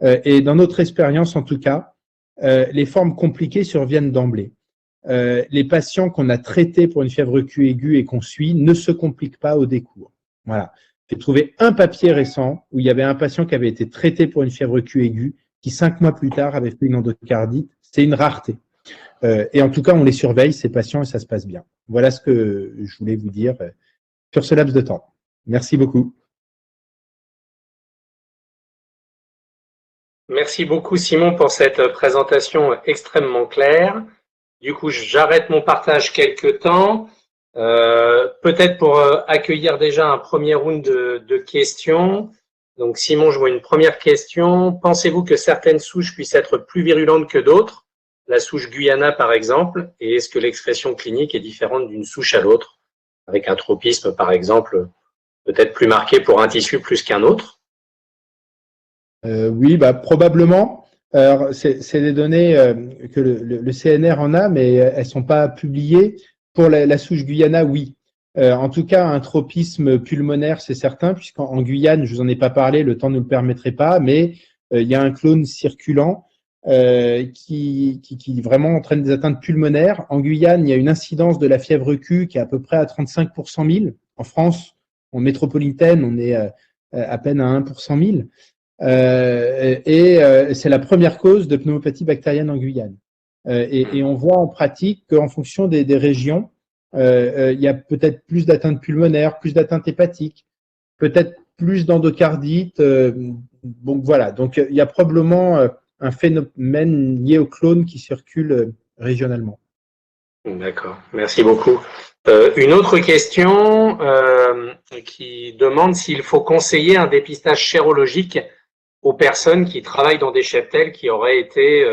Et dans notre expérience, en tout cas, les formes compliquées surviennent d'emblée. les patients qu'on a traités pour une fièvre Q aiguë et qu'on suit ne se compliquent pas au décours. Voilà. J'ai trouvé un papier récent où il y avait un patient qui avait été traité pour une fièvre Q aiguë qui 5 mois plus tard avait fait une endocardite. C'est une rareté. Et en tout cas, on les surveille, ces patients, et ça se passe bien. Voilà ce que je voulais vous dire sur ce laps de temps. Merci beaucoup. Merci beaucoup, Simon, pour cette présentation extrêmement claire. Du coup, j'arrête mon partage quelque temps. Peut-être pour accueillir déjà un premier round de questions. Donc, Simon, je vois une première question. Pensez-vous que certaines souches puissent être plus virulentes que d'autres? La souche Guyana, par exemple. Et est-ce que l'expression clinique est différente d'une souche à l'autre? Avec un tropisme, par exemple, peut-être plus marqué pour un tissu plus qu'un autre? Oui, probablement. Alors, c'est des données que le CNR en a, mais elles ne sont pas publiées. Pour la souche Guyana, oui. En tout cas, un tropisme pulmonaire, c'est certain, puisqu'en Guyane, je vous en ai pas parlé, le temps ne nous le permettrait pas, mais il y a un clone circulant qui vraiment entraîne des atteintes pulmonaires. En Guyane, il y a une incidence de la fièvre Q qui est à peu près à 35 pour 100 000. En France, en métropolitaine, on est à peine à 1 pour 100 000. C'est la première cause de pneumopathie bactérienne en Guyane. Et on voit en pratique qu'en fonction des régions, il y a peut-être plus d'atteintes pulmonaires, plus d'atteintes hépatiques, peut-être plus d'endocardite. Donc voilà, donc il y a probablement un phénomène lié au clone qui circule régionalement. D'accord, merci beaucoup. Une autre question qui demande s'il faut conseiller un dépistage sérologique aux personnes qui travaillent dans des cheptels qui auraient été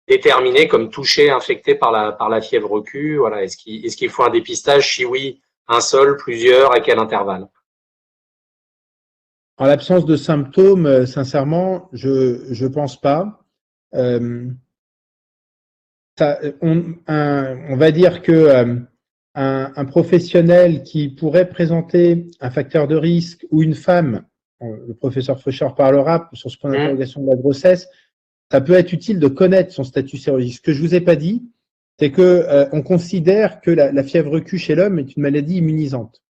déterminées comme touchées, infectées par la fièvre Q. Voilà. Est-ce qu'il faut un dépistage? Si oui, un seul, plusieurs, à quel intervalle? En l'absence de symptômes, sincèrement, je pense pas. On va dire que un professionnel qui pourrait présenter un facteur de risque ou une femme, le professeur Faucher parlera sur ce point d'interrogation de la grossesse, ça peut être utile de connaître son statut sérologique. Ce que je vous ai pas dit, c'est que on considère que la fièvre Q chez l'homme est une maladie immunisante.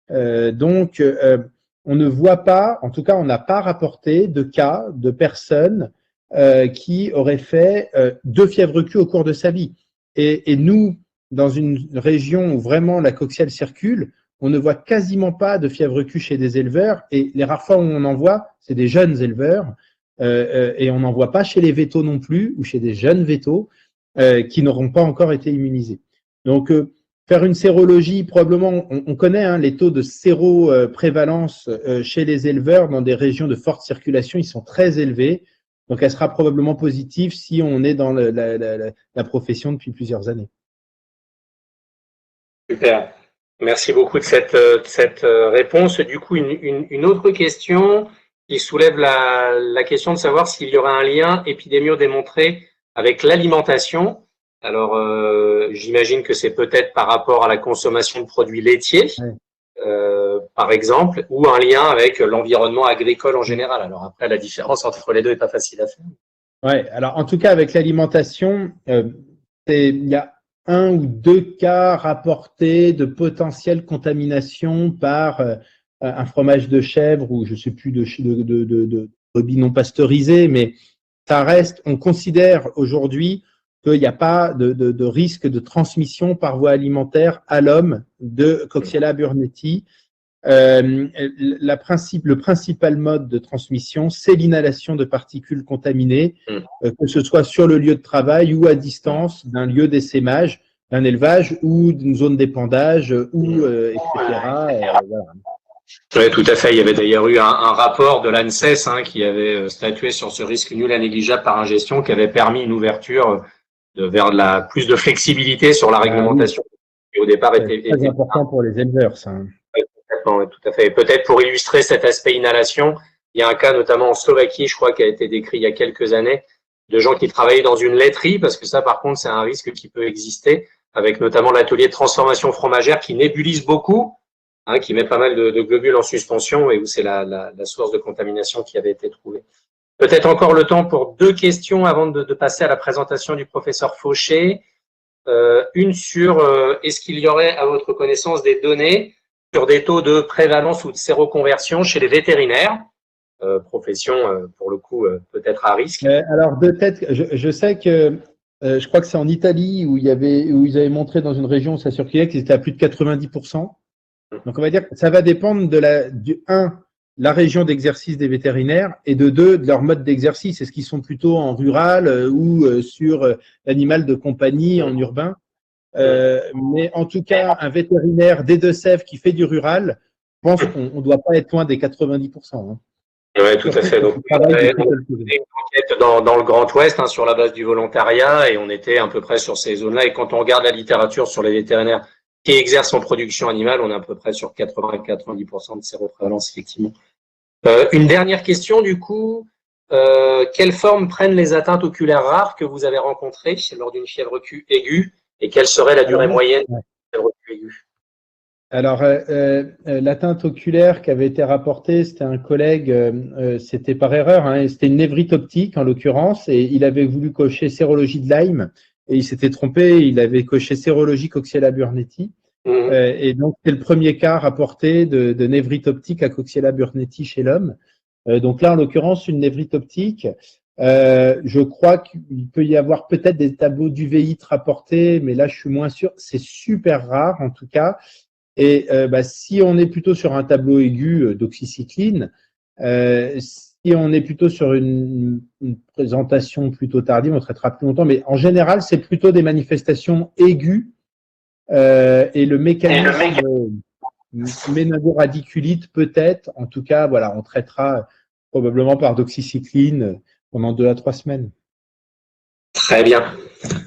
Donc, on ne voit pas, en tout cas, on n'a pas rapporté de cas de personnes qui auraient fait 2 fièvres Q au cours de sa vie. Et nous, dans une région où vraiment la coxiale circule, on ne voit quasiment pas de fièvre Q chez des éleveurs. Et les rares fois où on en voit, c'est des jeunes éleveurs. Et on n'en voit pas chez les vétos non plus, ou chez des jeunes vétos qui n'auront pas encore été immunisés. Donc, faire une sérologie, probablement, on connaît les taux de séroprévalence chez les éleveurs dans des régions de forte circulation, ils sont très élevés. Donc, elle sera probablement positive si on est dans la profession depuis plusieurs années. Super. Merci beaucoup de cette réponse. Du coup, une autre question qui soulève la question de savoir s'il y aura un lien épidémio-démontré avec l'alimentation. Alors, j'imagine que c'est peut-être par rapport à la consommation de produits laitiers, par exemple, ou un lien avec l'environnement agricole en général. Alors après, la différence entre les deux n'est pas facile à faire. Ouais, alors en tout cas, avec l'alimentation, il y a 1 ou 2 cas rapportés de potentielle contamination par un fromage de chèvre ou je ne sais plus de brebis non pasteurisées, mais ça reste, on considère aujourd'hui qu'il n'y a pas de risque de transmission par voie alimentaire à l'homme de Coxiella burnetii. Le principal mode de transmission, c'est l'inhalation de particules contaminées, que ce soit sur le lieu de travail ou à distance d'un lieu d'essaimage, d'un élevage ou d'une zone d'épandage, etc. Voilà. Oui, tout à fait. Il y avait d'ailleurs eu un rapport de l'ANSES qui avait statué sur ce risque nul et négligeable par ingestion qui avait permis une ouverture vers plus de flexibilité sur la réglementation. Et au départ, était très important pour les éleveurs, ça. Oui, tout à fait. Peut-être pour illustrer cet aspect inhalation, il y a un cas notamment en Slovaquie, je crois, qui a été décrit il y a quelques années, de gens qui travaillaient dans une laiterie, parce que ça, par contre, c'est un risque qui peut exister, avec notamment l'atelier de transformation fromagère qui nébulise beaucoup, qui met pas mal de globules en suspension et où c'est la source de contamination qui avait été trouvée. Peut-être encore le temps pour 2 questions avant de passer à la présentation du professeur Faucher. Une sur est-ce qu'il y aurait, à votre connaissance, des données sur des taux de prévalence ou de séroconversion chez les vétérinaires, profession, pour le coup, peut-être à risque. Alors, de tête, je sais que je crois que c'est en Italie où ils avaient montré dans une région où ça circulait qu'ils étaient à plus de 90%. Donc, on va dire que ça va dépendre la région d'exercice des vétérinaires et de leur mode d'exercice. Est-ce qu'ils sont plutôt en rural ou sur l'animal de compagnie en urbain? Mais en tout cas, un vétérinaire des Deux-Sèvres qui fait du rural, je pense qu'on ne doit pas être loin des 90%. Hein. Oui, tout à fait. Donc, on a fait une enquête dans le Grand Ouest sur la base du volontariat et on était à peu près sur ces zones-là. Et quand on regarde la littérature sur les vétérinaires qui exercent en production animale, on est à peu près sur 80-90% de séroprévalence, effectivement. Une dernière question, du coup. Quelle forme prennent les atteintes oculaires rares que vous avez rencontrées lors d'une fièvre Q aiguë et quelle serait la durée moyenne de la fièvre Q aiguë? Alors, l'atteinte oculaire qui avait été rapportée, c'était un collègue, c'était par erreur, hein, c'était une névrite optique en l'occurrence, et il avait voulu cocher sérologie de Lyme, et il s'était trompé, il avait coché sérologie Coxiella burnetii, et donc c'est le premier cas rapporté de névrite optique à Coxiella burnetii chez l'homme. Donc là, en l'occurrence, une névrite optique. Je crois qu'il peut y avoir peut-être des tableaux d'UVIT rapportés, mais là, je suis moins sûr. C'est super rare, en tout cas. Et si on est plutôt sur un tableau aigu d'oxycycline, si on est plutôt sur une présentation plutôt tardive, on traitera plus longtemps. Mais en général, c'est plutôt des manifestations aiguës et le mécanisme méningo-radiculite peut-être. En tout cas, voilà, on traitera probablement par doxycycline pendant 2 à 3 semaines. Très bien.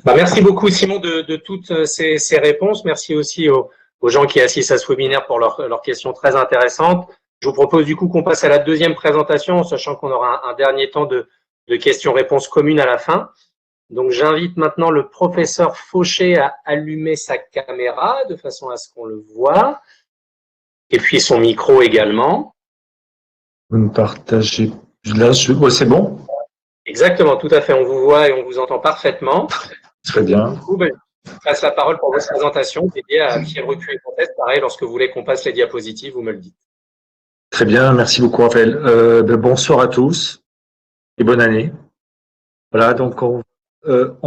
Merci beaucoup, Simon, de toutes ces réponses. Merci aussi aux gens qui assistent à ce webinaire pour leurs questions très intéressantes. Je vous propose du coup qu'on passe à la deuxième présentation, en sachant qu'on aura un dernier temps de questions-réponses communes à la fin. Donc, j'invite maintenant le professeur Fauché à allumer sa caméra de façon à ce qu'on le voit. Et puis son micro également. Vous me partagez. Là, c'est bon? Exactement, tout à fait. On vous voit et on vous entend parfaitement. Très bien. Du coup, je passe la parole pour votre présentation dédiée à fièvre Q et conteste. Pareil, lorsque vous voulez qu'on passe les diapositives, vous me le dites. Très bien, merci beaucoup, Raphaël. Bonsoir à tous et bonne année. Voilà, donc on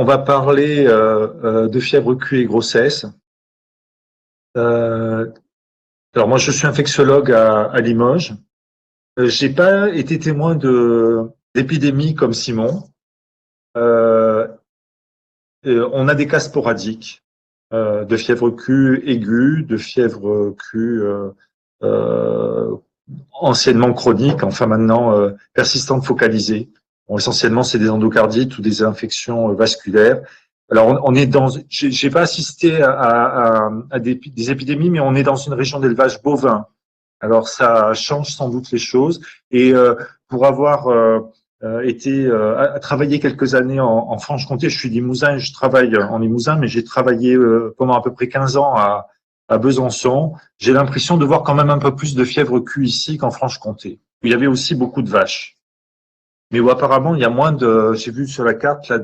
va parler de fièvre Q et grossesse. Alors moi, je suis infectiologue à Limoges. J'ai pas été témoin d'épidémies comme Simon. On a des cas sporadiques de fièvre Q aiguë, de fièvre Q anciennement chronique, enfin maintenant persistante focalisée. Bon, essentiellement, c'est des endocardites ou des infections vasculaires. Alors, on est j'ai pas assisté à des épidémies, mais on est dans une région d'élevage bovin. Alors, ça change sans doute les choses. Et pour avoir travaillé quelques années en Franche-Comté, je suis limousin et je travaille en Limousin, mais j'ai travaillé pendant à peu près 15 ans à Besançon. J'ai l'impression de voir quand même un peu plus de fièvre Q ici qu'en Franche-Comté. Il y avait aussi beaucoup de vaches. Mais où apparemment, il y a moins j'ai vu sur la carte là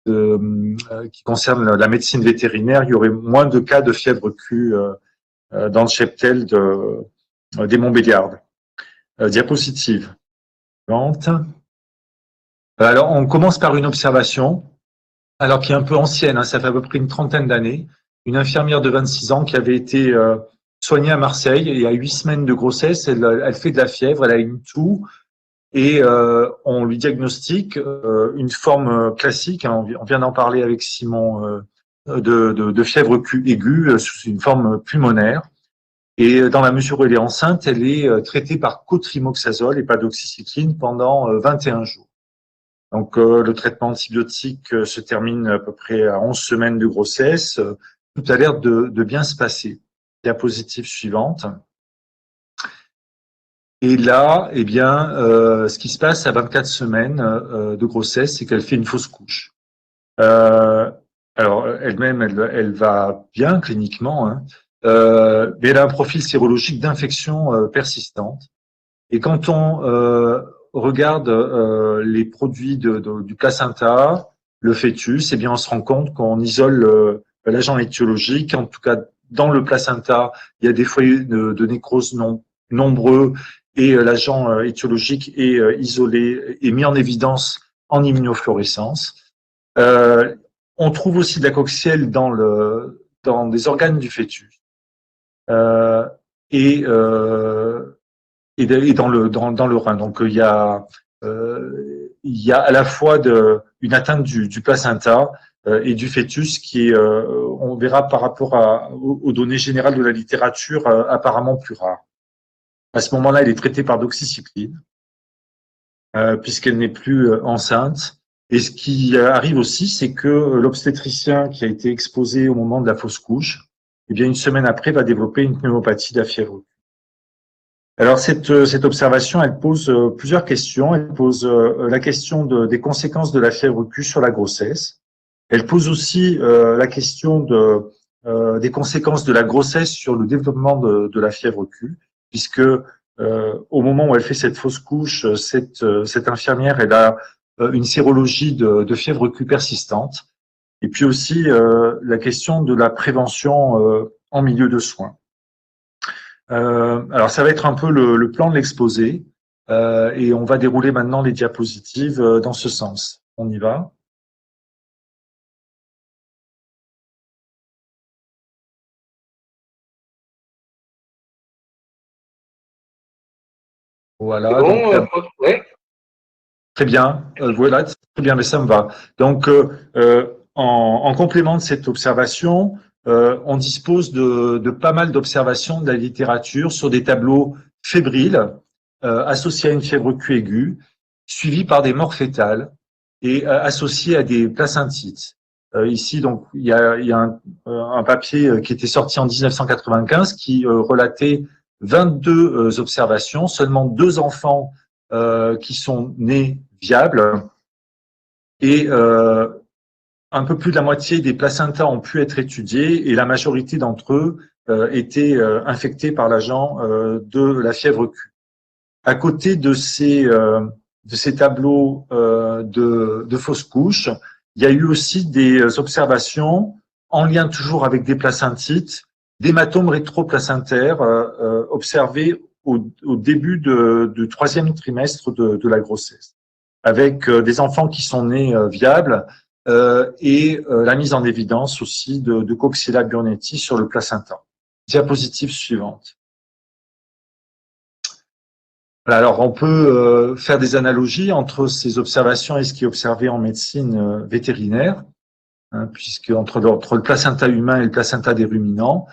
qui concerne la médecine vétérinaire, il y aurait moins de cas de fièvre Q dans le cheptel des Montbéliardes. Diapositive. Alors, on commence par une observation, alors qui est un peu ancienne, ça fait à peu près une trentaine d'années. Une infirmière de 26 ans qui avait été soignée à Marseille et à 8 semaines de grossesse, elle fait de la fièvre, elle a une toux et on lui diagnostique une forme classique, on vient d'en parler avec Simon, de fièvre Q aiguë sous une forme pulmonaire. Et dans la mesure où elle est enceinte, elle est traitée par cotrimoxazole et pas d'oxycycline pendant 21 jours. Donc le traitement antibiotique se termine à peu près à 11 semaines de grossesse. Tout a l'air de bien se passer. Diapositive suivante. Et là, eh bien, ce qui se passe à 24 semaines de grossesse, c'est qu'elle fait une fausse couche. Alors elle-même, elle va bien cliniquement, mais elle a un profil sérologique d'infection persistante. Et quand on regarde les produits du placenta, le fœtus, eh bien, on se rend compte qu'on isole l'agent étiologique. En tout cas, dans le placenta, il y a des foyers de nécrose nombreux et l'agent étiologique est isolé et mis en évidence en immunofluorescence. On trouve aussi de la coxielle dans des organes du fœtus et dans le rein. Donc il y a à la fois une atteinte du placenta et du fœtus qui est, on verra par rapport aux données générales de la littérature, apparemment plus rare. À ce moment-là, elle est traitée par doxycycline puisqu'elle n'est plus enceinte. Et ce qui arrive aussi, c'est que l'obstétricien qui a été exposé au moment de la fausse couche, eh bien, une semaine après, va développer une pneumopathie de la fièvre. Alors, cette observation, elle pose plusieurs questions. Elle pose la question des conséquences de la fièvre Q sur la grossesse. Elle pose aussi la question des conséquences de la grossesse sur le développement de la fièvre Q, puisque au moment où elle fait cette fausse couche, cette infirmière, elle a une sérologie de fièvre Q persistante, et puis aussi la question de la prévention en milieu de soins. Alors ça va être un peu le plan de l'exposé, et on va dérouler maintenant les diapositives dans ce sens. On y va. Voilà. Bon, donc, ouais. Très bien, voilà, très bien, mais ça me va. Donc, en complément de cette observation, on dispose de pas mal d'observations de la littérature sur des tableaux fébriles associés à une fièvre Q aiguë, suivis par des morts fœtales et associés à des placentites. Ici, donc, il y a un papier qui était sorti en 1995 qui relatait 22 observations, seulement 2 enfants qui sont nés viables et un peu plus de la moitié des placentas ont pu être étudiés et la majorité d'entre eux étaient infectés par l'agent de la fièvre Q. À côté de ces tableaux de fausses couches, il y a eu aussi des observations en lien toujours avec des placentites, d'hématomes rétroplacentaires observés au début du 3e trimestre de la grossesse, avec des enfants qui sont nés viables et la mise en évidence aussi de Coxiella burnetii sur le placenta. Diapositive suivante. Alors, on peut faire des analogies entre ces observations et ce qui est observé en médecine vétérinaire, hein, puisque entre le placenta humain et le placenta des ruminants,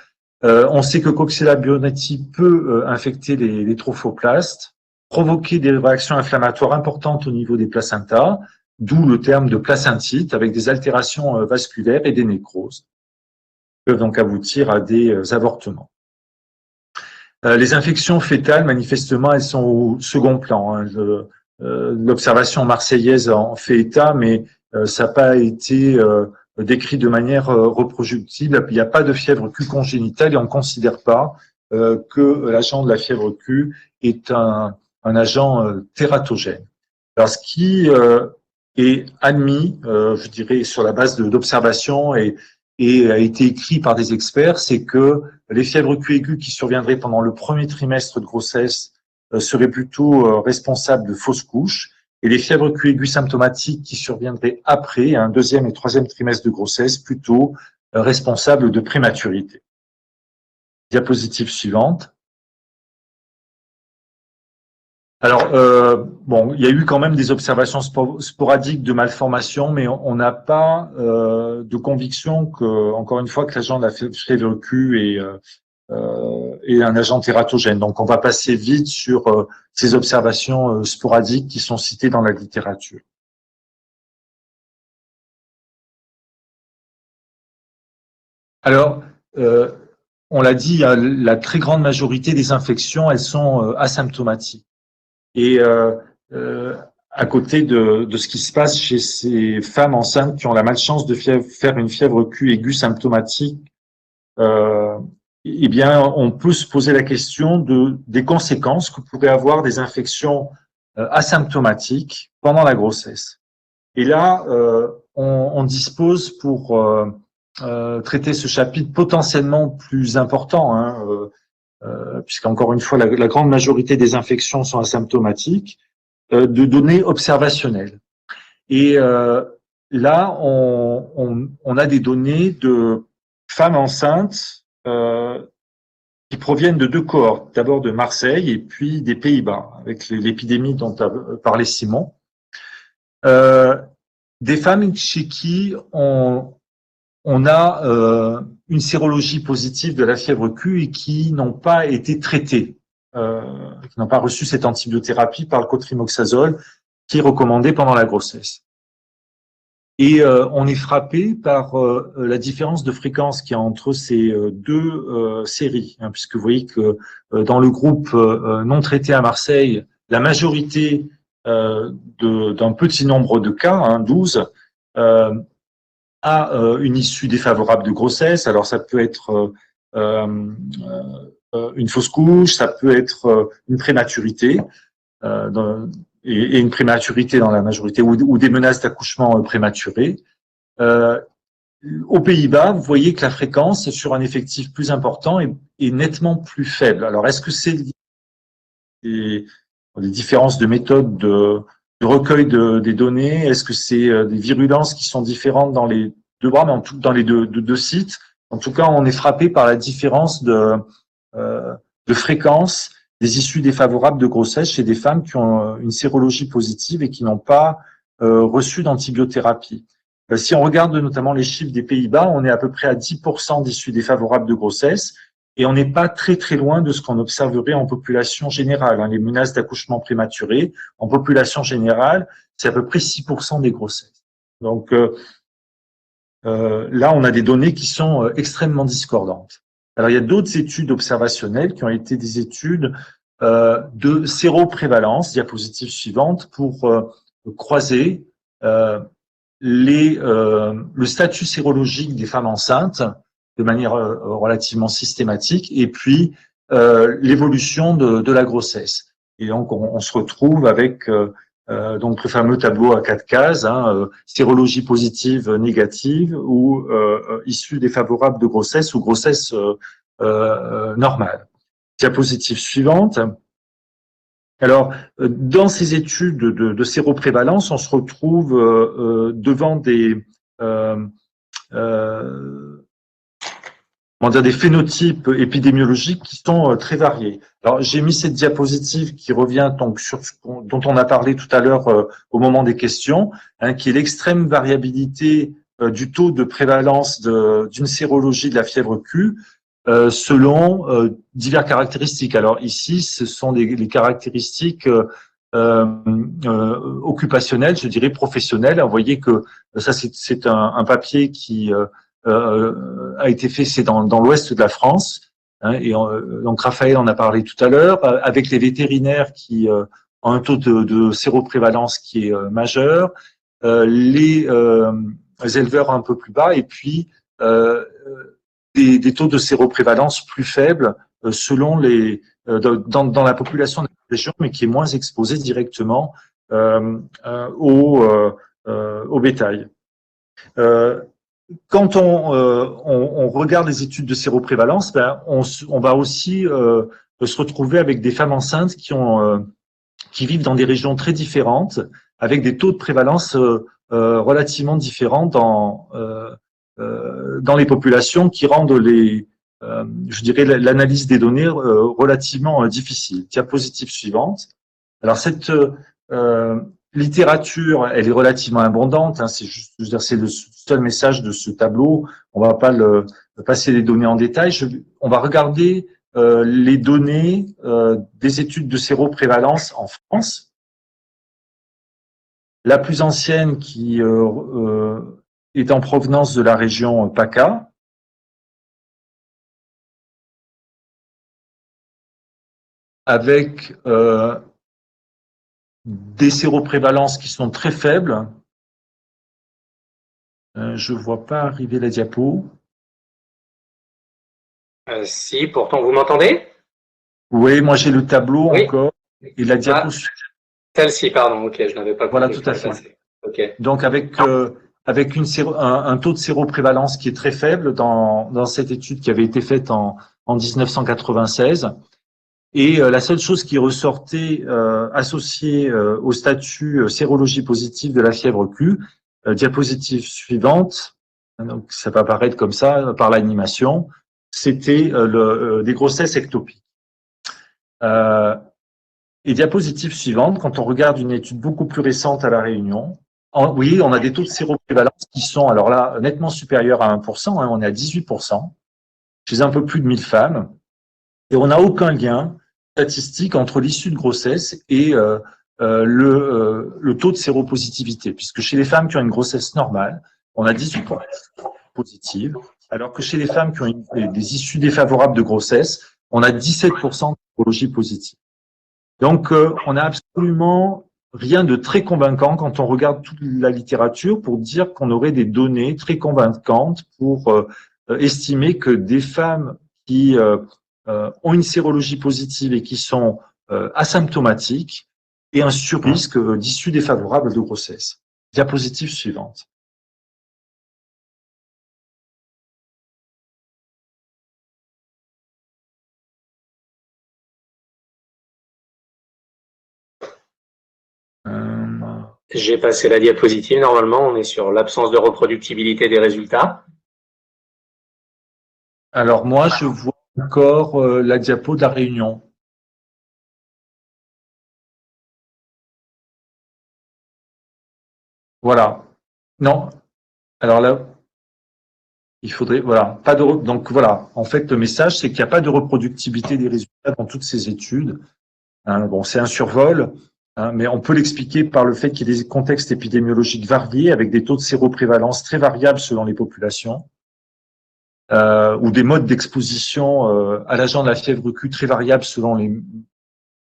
on sait que Coxiella burnetii peut infecter les trophoplastes, provoquer des réactions inflammatoires importantes au niveau des placentas, d'où le terme de placentite, avec des altérations vasculaires et des nécroses, qui peuvent donc aboutir à des avortements. Les infections fœtales, manifestement, elles sont au second plan. Hein. L'observation marseillaise en fait état, mais ça n'a pas été décrit de manière reproductible. Il n'y a pas de fièvre Q congénitale et on ne considère pas que l'agent de la fièvre Q est un agent tératogène. Alors, ce qui est admis, je dirais, sur la base d'observations et a été écrit par des experts, c'est que les fièvres Q aiguës qui surviendraient pendant le 1er trimestre de grossesse seraient plutôt responsables de fausses couches, et les fièvres Q aiguës symptomatiques qui surviendraient après, un 2e et 3e trimestre de grossesse, plutôt responsables de prématurité. Diapositive suivante. Alors, bon, il y a eu quand même des observations sporadiques de malformations, mais on n'a pas de conviction que, encore une fois, que l'agent de la fièvre Q est un agent tératogène. Donc, on va passer vite sur ces observations sporadiques qui sont citées dans la littérature. Alors, on l'a dit, la très grande majorité des infections, elles sont asymptomatiques. Et à côté de ce qui se passe chez ces femmes enceintes qui ont la malchance de faire une fièvre Q aiguë symptomatique, eh bien, on peut se poser la question des conséquences que pourraient avoir des infections asymptomatiques pendant la grossesse. Et là, on dispose pour traiter ce chapitre potentiellement plus important, hein, puisqu'encore une fois, la grande majorité des infections sont asymptomatiques, de données observationnelles. Et là, on a des données de femmes enceintes qui proviennent de 2 cohortes, d'abord de Marseille et puis des Pays-Bas, avec l'épidémie dont a parlé Simon. Des femmes chez qui on a une sérologie positive de la fièvre Q et qui n'ont pas été traitées, qui n'ont pas reçu cette antibiothérapie par le cotrimoxazole qui est recommandé pendant la grossesse. Et on est frappé par la différence de fréquence qu'il y a entre ces 2 séries, hein, puisque vous voyez que dans le groupe non traité à Marseille, la majorité d'un petit nombre de cas, hein, 12, a une issue défavorable de grossesse. Alors ça peut être une fausse couche, ça peut être une prématurité, et une prématurité dans la majorité, ou des menaces d'accouchement prématurées. Aux Pays-Bas, vous voyez que la fréquence sur un effectif plus important est nettement plus faible. Alors, est-ce que c'est des différences de méthode de recueil des données? Est-ce que c'est des virulences qui sont différentes dans les 2 bras, mais dans les deux sites? En tout cas, on est frappé par la différence de fréquence des issues défavorables de grossesse chez des femmes qui ont une sérologie positive et qui n'ont pas reçu d'antibiothérapie. Si on regarde notamment les chiffres des Pays-Bas, on est à peu près à 10% d'issues défavorables de grossesse et on n'est pas très très loin de ce qu'on observerait en population générale. Les menaces d'accouchement prématuré, en population générale, c'est à peu près 6% des grossesses. Donc là, on a des données qui sont extrêmement discordantes. Alors, il y a d'autres études observationnelles qui ont été des études de séroprévalence, diapositive suivante, pour croiser le statut sérologique des femmes enceintes de manière relativement systématique, et puis l'évolution de la grossesse. Et donc, on se retrouve avec donc le fameux tableau à 4 cases, hein, sérologie positive, négative, ou issue défavorable de grossesse ou grossesse normale. Diapositive suivante. Alors, dans ces études de séroprévalence, on se retrouve devant des phénotypes épidémiologiques qui sont très variés. Alors, j'ai mis cette diapositive qui revient donc sur ce dont on a parlé tout à l'heure au moment des questions, hein, qui est l'extrême variabilité du taux de prévalence d'une sérologie de la fièvre Q selon diverses caractéristiques. Alors ici, ce sont les caractéristiques occupationnelles, je dirais professionnelles. Vous voyez que ça, c'est un papier qui a été fait, c'est dans l'ouest de la France, hein, et donc Raphaël en a parlé tout à l'heure, avec les vétérinaires qui ont un taux de séroprévalence qui est majeur, les éleveurs un peu plus bas, et puis des taux de séroprévalence plus faibles selon dans la population de la région, mais qui est moins exposée directement au bétail. Quand on regarde les études de séroprévalence, ben, on va aussi se retrouver avec des femmes enceintes qui vivent dans des régions très différentes, avec des taux de prévalence relativement différents dans les populations, qui rendent je dirais l'analyse des données relativement difficile. Diapositive suivante. Alors cette littérature, elle est relativement abondante, hein, c'est juste, je veux dire, c'est le seul message de ce tableau. On va pas passer les données en détail. On va regarder les données des études de séroprévalence en France. La plus ancienne qui est en provenance de la région PACA. Avec des séroprévalences qui sont très faibles. Je ne vois pas arriver la diapo. Si, pourtant, vous m'entendez? Oui, moi j'ai le tableau encore. Et la diapo. Celle-ci, pardon, ok, je n'avais pas compris. Voilà, tout à fait. Okay. Donc avec avec un taux de séroprévalence qui est très faible dans cette étude qui avait été faite en 1996. Et la seule chose qui ressortait associée au statut sérologie positive de la fièvre Q, diapositive suivante, donc ça va apparaître comme ça par l'animation, c'était des grossesses ectopiques. Et diapositive suivante, quand on regarde une étude beaucoup plus récente à La Réunion, oui, on a des taux de séroprévalence qui sont, alors là, nettement supérieurs à 1%, on est à 18%, chez un peu plus de 1000 femmes, et on n'a aucun lien statistique entre l'issue de grossesse et le taux de séropositivité, puisque chez les femmes qui ont une grossesse normale, on a 18% positives, alors que chez les femmes qui ont des issues défavorables de grossesse, on a 17% de sérologie positive. Donc, on n'a absolument rien de très convaincant quand on regarde toute la littérature pour dire qu'on aurait des données très convaincantes pour estimer que des femmes qui ont une sérologie positive et qui sont asymptomatiques aient un surrisque d'issue défavorable de grossesse. Diapositive suivante. J'ai passé la diapositive. Normalement, on est sur l'absence de reproductibilité des résultats. Alors moi, je vois encore la diapo de La Réunion. Voilà. Non. Alors là, il faudrait, voilà, pas de, donc voilà. En fait, le message, c'est qu'il n'y a pas de reproductibilité des résultats dans toutes ces études. Hein, bon, c'est un survol, hein, mais on peut l'expliquer par le fait qu'il y ait des contextes épidémiologiques variés avec des taux de séroprévalence très variables selon les populations. Ou des modes d'exposition à l'agent de la fièvre Q très variables selon les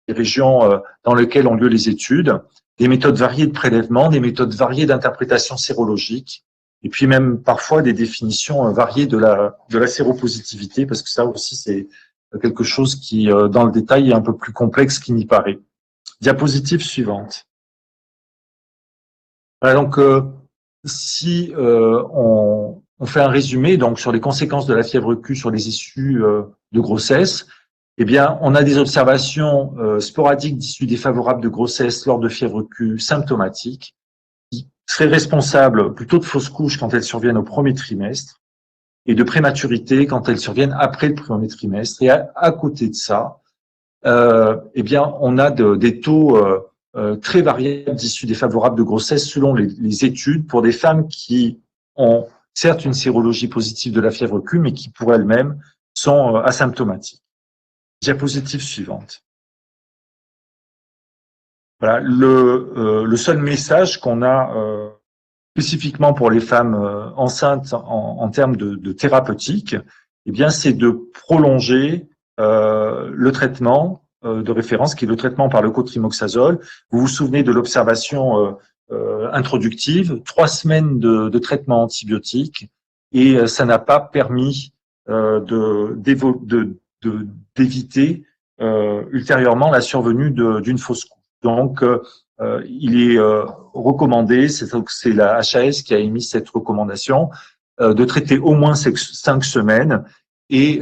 régions dans lesquelles ont lieu les études, des méthodes variées de prélèvement, des méthodes variées d'interprétation sérologique, et puis même parfois des définitions variées de la séropositivité, parce que ça aussi c'est quelque chose qui, dans le détail, est un peu plus complexe qu'il n'y paraît. Diapositive suivante. Voilà, donc si on fait un résumé donc sur les conséquences de la fièvre Q sur les issues de grossesse, eh bien, on a des observations sporadiques d'issues défavorables de grossesse lors de fièvre Q symptomatiques qui seraient responsables plutôt de fausses couches quand elles surviennent au premier trimestre et de prématurité quand elles surviennent après le premier trimestre. Et à côté de ça, eh bien, on a des taux très variables d'issues défavorables de grossesse selon les études pour des femmes qui ont certes une sérologie positive de la fièvre Q, mais qui pour elles-mêmes sont asymptomatiques. Diapositive suivante. Voilà, le seul message qu'on a spécifiquement pour les femmes enceintes en termes de thérapeutique, eh bien, c'est de prolonger le traitement de référence, qui est le traitement par le cotrimoxazole. Vous vous souvenez de l'observation introductive, 3 semaines de traitement antibiotique, et ça n'a pas permis d'éviter ultérieurement la survenue d'une fausse couche. Donc, il est recommandé, c'est la HAS qui a émis cette recommandation, de traiter au moins 5 semaines et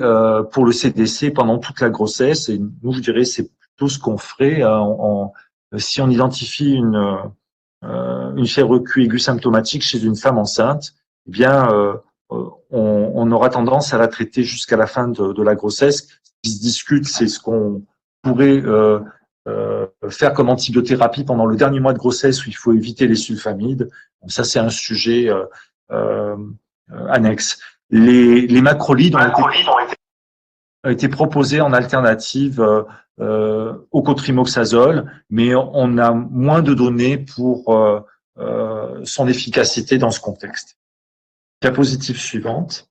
pour le CDC pendant toute la grossesse. Et nous, je dirais, c'est plutôt ce qu'on ferait si on identifie une fièvre Q aiguë symptomatique chez une femme enceinte. Eh bien, on aura tendance à la traiter jusqu'à la fin de la grossesse. Ce qui se discute, c'est ce qu'on pourrait faire comme antibiothérapie pendant le dernier mois de grossesse où il faut éviter les sulfamides. Donc ça, c'est un sujet annexe. Les macrolides ont été proposés en alternative au cotrimoxazole, mais on a moins de données pour son efficacité dans ce contexte. Diapositive suivante.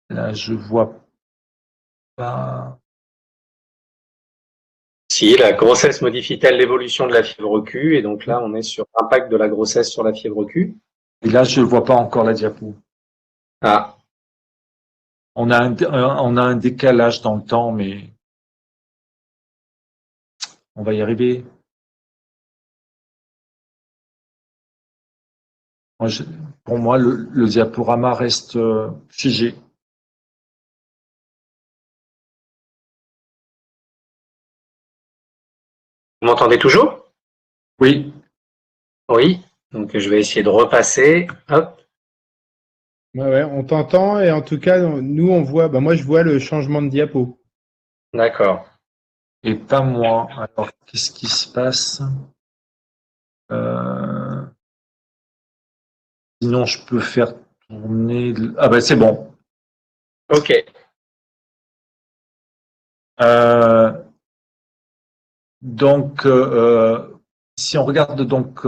Là, je vois pas. Si, la grossesse modifie-t-elle l'évolution de la fièvre Q? Et donc là, on est sur l'impact de la grossesse sur la fièvre Q. Et là, je ne vois pas encore la diapo. Ah. On a un décalage dans le temps, mais on va y arriver. Pour moi, le diaporama reste figé. Vous m'entendez toujours? Oui. Oui. Donc, je vais essayer de repasser. Hop. Ouais, on t'entend et en tout cas, nous, on voit, moi, je vois le changement de diapo. D'accord. Et pas moi. Alors, qu'est-ce qui se passe? Sinon, je peux faire tourner. Ah ben, c'est bon. OK. Donc, si on regarde donc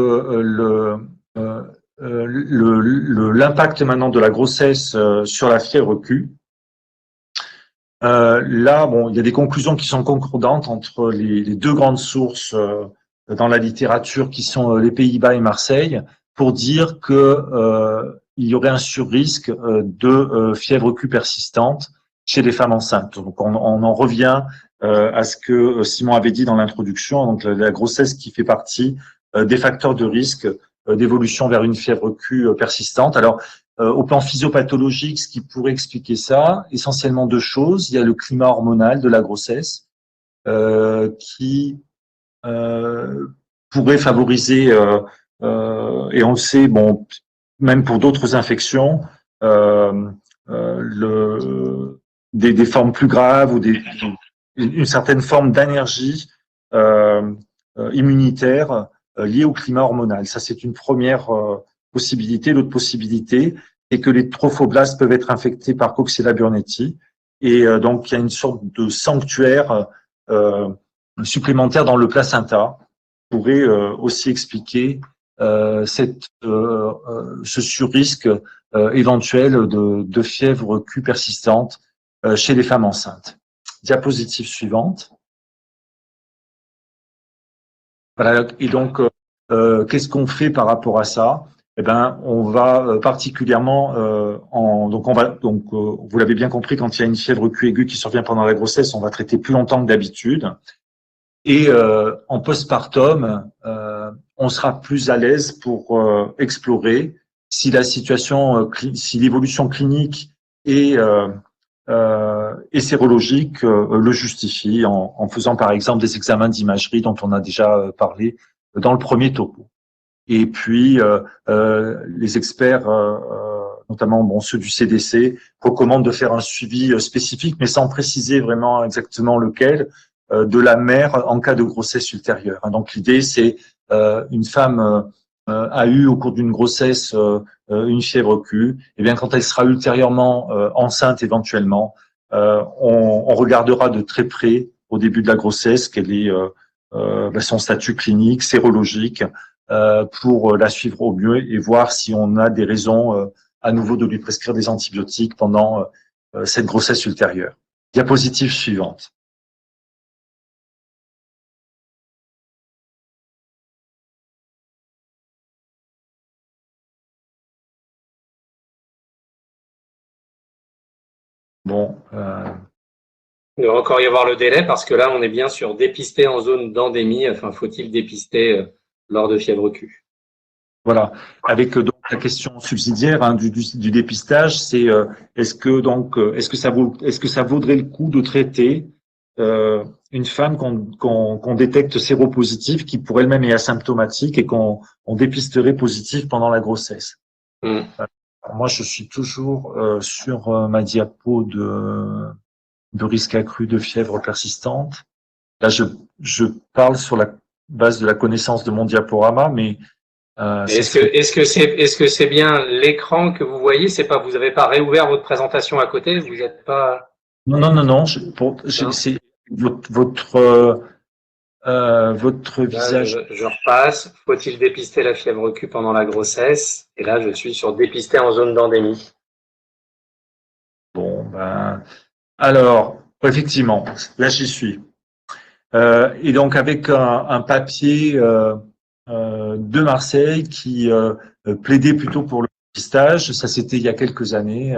l'impact maintenant de la grossesse sur la fièvre Q, là, bon, il y a des conclusions qui sont concordantes entre les deux grandes sources dans la littérature qui sont les Pays-Bas et Marseille pour dire que il y aurait un surrisque de fièvre Q persistante chez les femmes enceintes. Donc, on en revient à ce que Simon avait dit dans l'introduction, donc la grossesse qui fait partie des facteurs de risque d'évolution vers une fièvre Q persistante. Alors, au plan physiopathologique, ce qui pourrait expliquer ça, essentiellement deux choses. Il y a le climat hormonal de la grossesse qui pourrait favoriser, et on le sait, bon, même pour d'autres infections, des formes plus graves ou une certaine forme d'énergie immunitaire liée au climat hormonal. Ça, c'est une première possibilité. L'autre possibilité est que les trophoblastes peuvent être infectés par Coxiella burnetii. Et donc, il y a une sorte de sanctuaire supplémentaire dans le placenta qui pourrait aussi expliquer ce surrisque éventuel de fièvre Q persistante chez les femmes enceintes. Diapositive suivante. Voilà, et donc, qu'est-ce qu'on fait par rapport à ça? Eh ben, on va particulièrement vous l'avez bien compris, quand il y a une fièvre Q aiguë qui survient pendant la grossesse, on va traiter plus longtemps que d'habitude. Et en postpartum, on sera plus à l'aise pour explorer si la situation, si l'évolution clinique et sérologique le justifie, en faisant par exemple des examens d'imagerie dont on a déjà parlé dans le premier topo. Et puis, les experts, notamment ceux du CDC, recommandent de faire un suivi spécifique, mais sans préciser vraiment exactement lequel, de la mère en cas de grossesse ultérieure. Donc, l'idée, c'est une femme a eu au cours d'une grossesse une fièvre Q, et bien quand elle sera ultérieurement enceinte éventuellement, on regardera de très près au début de la grossesse quel est son statut clinique, sérologique, pour la suivre au mieux et voir si on a des raisons à nouveau de lui prescrire des antibiotiques pendant cette grossesse ultérieure. Diapositive suivante. Bon. Il doit encore y avoir le délai parce que là, on est bien sur dépister en zone d'endémie. Enfin, faut-il dépister lors de fièvre Q? Voilà. Avec donc la question subsidiaire du dépistage, c'est est-ce que ça vaudrait le coup de traiter une femme qu'on détecte séropositive, qui pour elle-même est asymptomatique et qu'on dépisterait positive pendant la grossesse. Moi, je suis toujours sur ma diapo de risque accru de fièvre persistante. Là, je parle sur la base de la connaissance de mon diaporama, mais est-ce que c'est bien l'écran que vous voyez? C'est pas, vous n'avez pas réouvert votre présentation à côté? Vous n'êtes pas. Non. C'est votre visage. Là, je repasse. Faut-il dépister la fièvre Q pendant la grossesse? Et là, je suis sur dépister en zone d'endémie. Bon, alors, effectivement, là, j'y suis. Et donc, avec un papier de Marseille qui plaidait plutôt pour le dépistage, ça c'était il y a quelques années,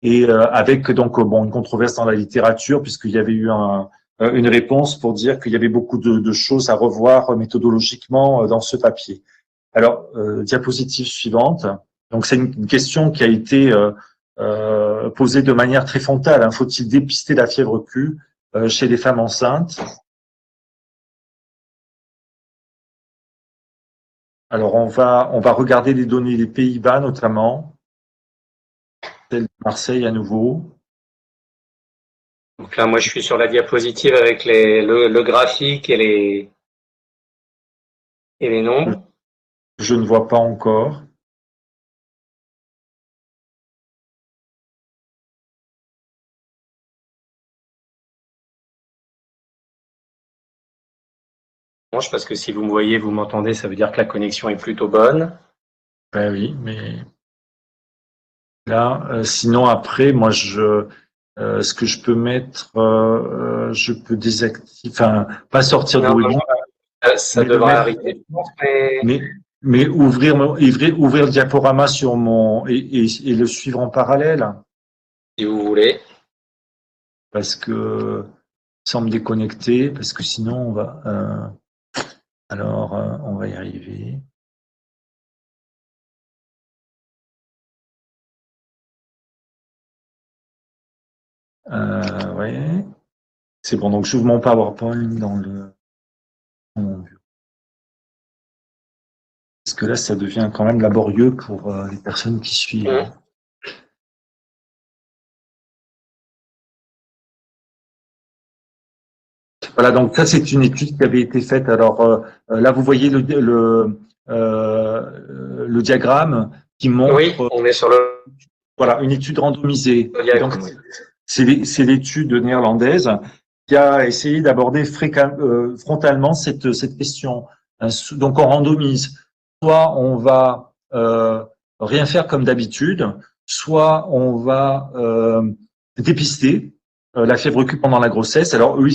et avec donc une controverse dans la littérature, puisqu'il y avait eu une réponse pour dire qu'il y avait beaucoup de choses à revoir méthodologiquement dans ce papier. Alors, diapositive suivante. Donc, c'est une question qui a été posée de manière très frontale. Hein. Faut-il dépister la fièvre Q chez les femmes enceintes? Alors, on va regarder les données des Pays-Bas notamment, celle de Marseille à nouveau. Donc là, moi, je suis sur la diapositive avec le graphique et les nombres. Je ne vois pas encore. Parce que si vous me voyez, vous m'entendez, ça veut dire que la connexion est plutôt bonne. Ben oui, mais là, sinon après, moi, ce que je peux mettre, je peux désactiver, enfin, pas sortir de Webon. Ça devrait arriver. Mais ouvrir le diaporama sur et le suivre en parallèle. Si vous voulez. Parce que sans me déconnecter, parce que sinon on va. Alors, on va y arriver. Ouais. C'est bon, donc j'ouvre mon PowerPoint dans mon bureau. Parce que là, ça devient quand même laborieux pour les personnes qui suivent. Voilà, donc ça, c'est une étude qui avait été faite. Alors là, vous voyez le diagramme qui montre. Oui, on est sur le. Voilà, une étude randomisée. Donc, c'est l'étude néerlandaise qui a essayé d'aborder frontalement cette question. Donc, on randomise. Soit on va rien faire comme d'habitude, soit on va dépister la fièvre Q pendant la grossesse. Alors, eux,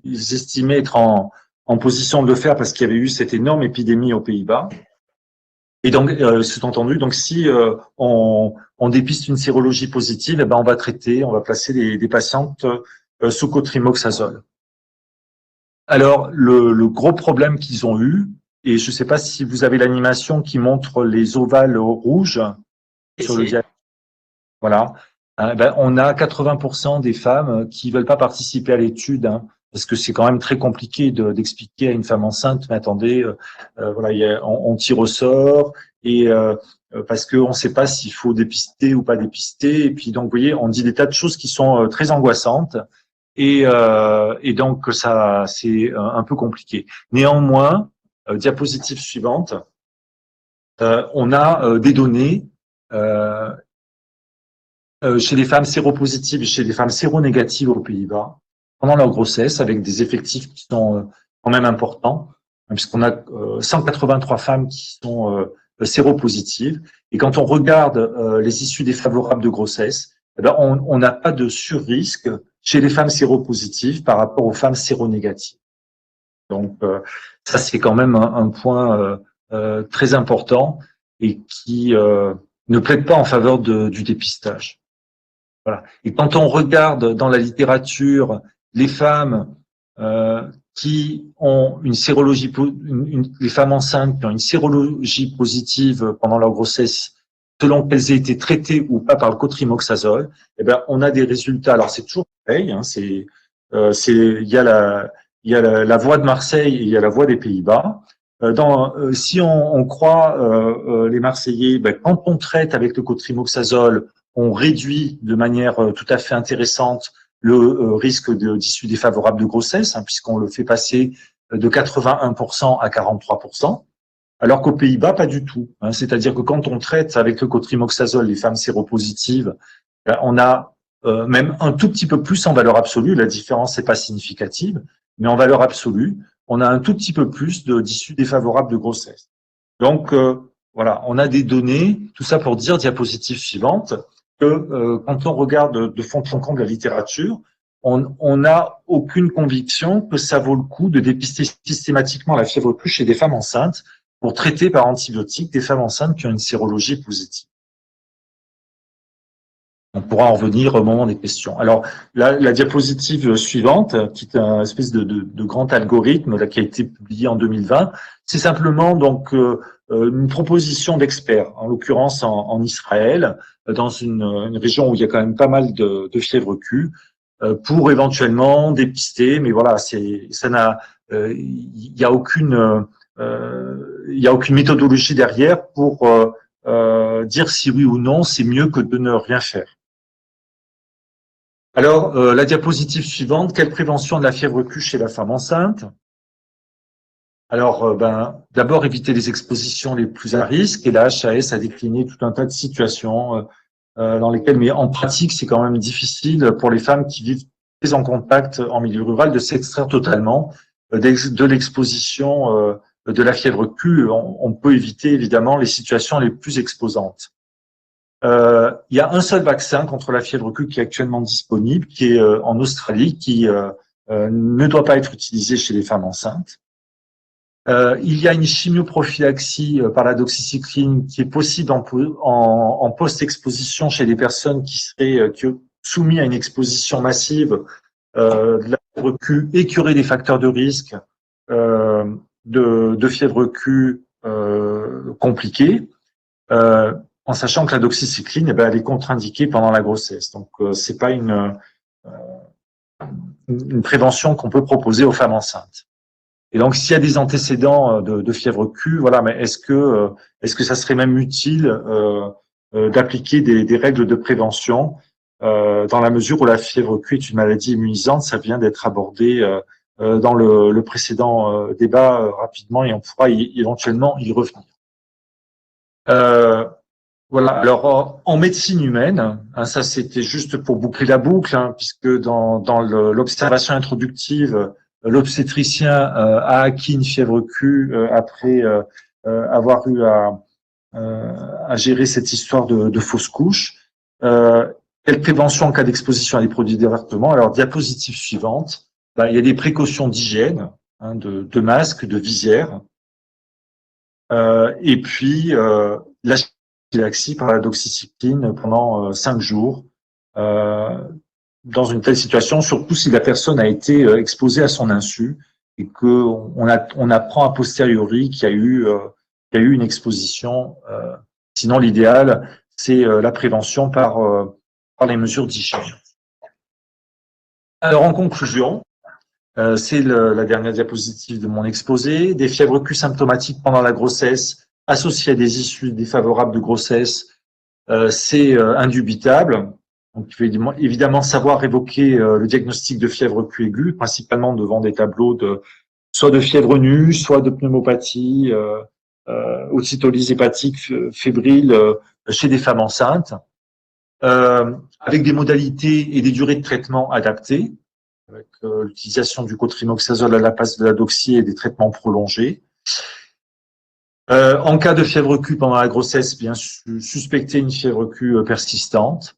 ils estimaient être en position de le faire parce qu'il y avait eu cette énorme épidémie aux Pays-Bas. Et donc, sous-entendu, donc si on dépiste une sérologie positive, eh ben on va placer des patientes sous cotrimoxazole. Alors, le gros problème qu'ils ont eu, et je ne sais pas si vous avez l'animation qui montre les ovales rouges sur le diagramme. Voilà. Ben, on a 80% des femmes qui veulent pas participer à l'étude, hein, parce que c'est quand même très compliqué d'expliquer à une femme enceinte, mais attendez, voilà, on tire au sort, et parce qu'on ne sait pas s'il faut dépister ou pas dépister, et puis donc vous voyez, on dit des tas de choses qui sont très angoissantes, et donc ça c'est un peu compliqué. Néanmoins, diapositive suivante, on a des données chez les femmes séropositives et chez les femmes séronégatives aux Pays-Bas pendant leur grossesse, avec des effectifs qui sont quand même importants, puisqu'on a 183 femmes qui sont séropositives. Et quand on regarde les issues défavorables de grossesse, eh ben, on n'a pas de surrisque chez les femmes séropositives par rapport aux femmes séronégatives. Donc, ça, c'est quand même un point très important et qui ne plaide pas en faveur du dépistage. Voilà. Et quand on regarde dans la littérature les femmes qui ont une sérologie, les femmes enceintes qui ont une sérologie positive pendant leur grossesse, selon qu'elles aient été traitées ou pas par le cotrimoxazole, eh ben on a des résultats. Alors c'est toujours pareil, hein, il y a la voie de Marseille et il y a la voie des Pays-Bas. Si on croit les Marseillais, ben, quand on traite avec le cotrimoxazole, on réduit de manière tout à fait intéressante le risque d'issue défavorable de grossesse, hein, puisqu'on le fait passer de 81% à 43%, alors qu'aux Pays-Bas, pas du tout. Hein. C'est-à-dire que quand on traite avec le cotrimoxazole les femmes séropositives, ben, on a même un tout petit peu plus en valeur absolue, la différence n'est pas significative, mais en valeur absolue, on a un tout petit peu plus d'issue défavorable de grossesse. Donc, voilà, on a des données, tout ça pour dire, diapositive suivante, que quand on regarde de fond en comble la littérature, on n'a aucune conviction que ça vaut le coup de dépister systématiquement la fièvre Q chez des femmes enceintes pour traiter par antibiotiques des femmes enceintes qui ont une sérologie positive. On pourra en revenir au moment des questions. Alors, la diapositive suivante, qui est un espèce de grand algorithme là, qui a été publié en 2020, c'est simplement donc une proposition d'experts, en l'occurrence en Israël, dans une région où il y a quand même pas mal de fièvre Q, pour éventuellement dépister. Mais voilà, il y a aucune méthodologie derrière pour dire si oui ou non c'est mieux que de ne rien faire. Alors, la diapositive suivante, quelle prévention de la fièvre Q chez la femme enceinte? Alors, d'abord, éviter les expositions les plus à risque, et la HAS a décliné tout un tas de situations dans lesquelles, mais en pratique, c'est quand même difficile pour les femmes qui vivent très en contact en milieu rural de s'extraire totalement de l'exposition de la fièvre Q. On peut éviter évidemment les situations les plus exposantes. Il y a un seul vaccin contre la fièvre Q qui est actuellement disponible, qui est en Australie, qui ne doit pas être utilisé chez les femmes enceintes. Il y a une chimioprophylaxie par la doxycycline qui est possible en post-exposition chez des personnes qui seraient soumises à une exposition massive de la fièvre Q et qui auraient des facteurs de risque de fièvre Q compliquée. En sachant que la doxycycline, elle est contre-indiquée pendant la grossesse. Donc, c'est pas une prévention qu'on peut proposer aux femmes enceintes. Et donc, s'il y a des antécédents de fièvre Q, voilà, mais est-ce que ça serait même utile d'appliquer des règles de prévention dans la mesure où la fièvre Q est une maladie immunisante? Ça vient d'être abordé dans le précédent débat rapidement, et on pourra éventuellement y revenir. Voilà. Alors, en médecine humaine, ça c'était juste pour boucler la boucle, puisque dans l'observation introductive, l'obstétricien a acquis une fièvre Q après avoir eu à gérer cette histoire de fausse couche. Quelle prévention en cas d'exposition à des produits d'avortement? Alors, diapositive suivante, il y a des précautions d'hygiène, de masques, de visières, et puis la prophylaxie par la doxycycline pendant 5 jours dans une telle situation, surtout si la personne a été exposée à son insu et qu'on apprend a posteriori qu'il y a eu une exposition. Sinon, l'idéal, c'est la prévention par les mesures d'hygiène. Alors, en conclusion, c'est la dernière diapositive de mon exposé. Des fièvres Q symptomatiques pendant la grossesse associées à des issues défavorables de grossesse, c'est indubitable. Donc, il faut évidemment savoir évoquer le diagnostic de fièvre Q aiguë, principalement devant des tableaux soit de fièvre nue, soit de pneumopathie, ocytolyse hépatique fébrile chez des femmes enceintes, avec des modalités et des durées de traitement adaptées, avec l'utilisation du cotrimoxazole à la place de la doxy et des traitements prolongés. En cas de fièvre Q pendant la grossesse, bien suspecter une fièvre Q persistante.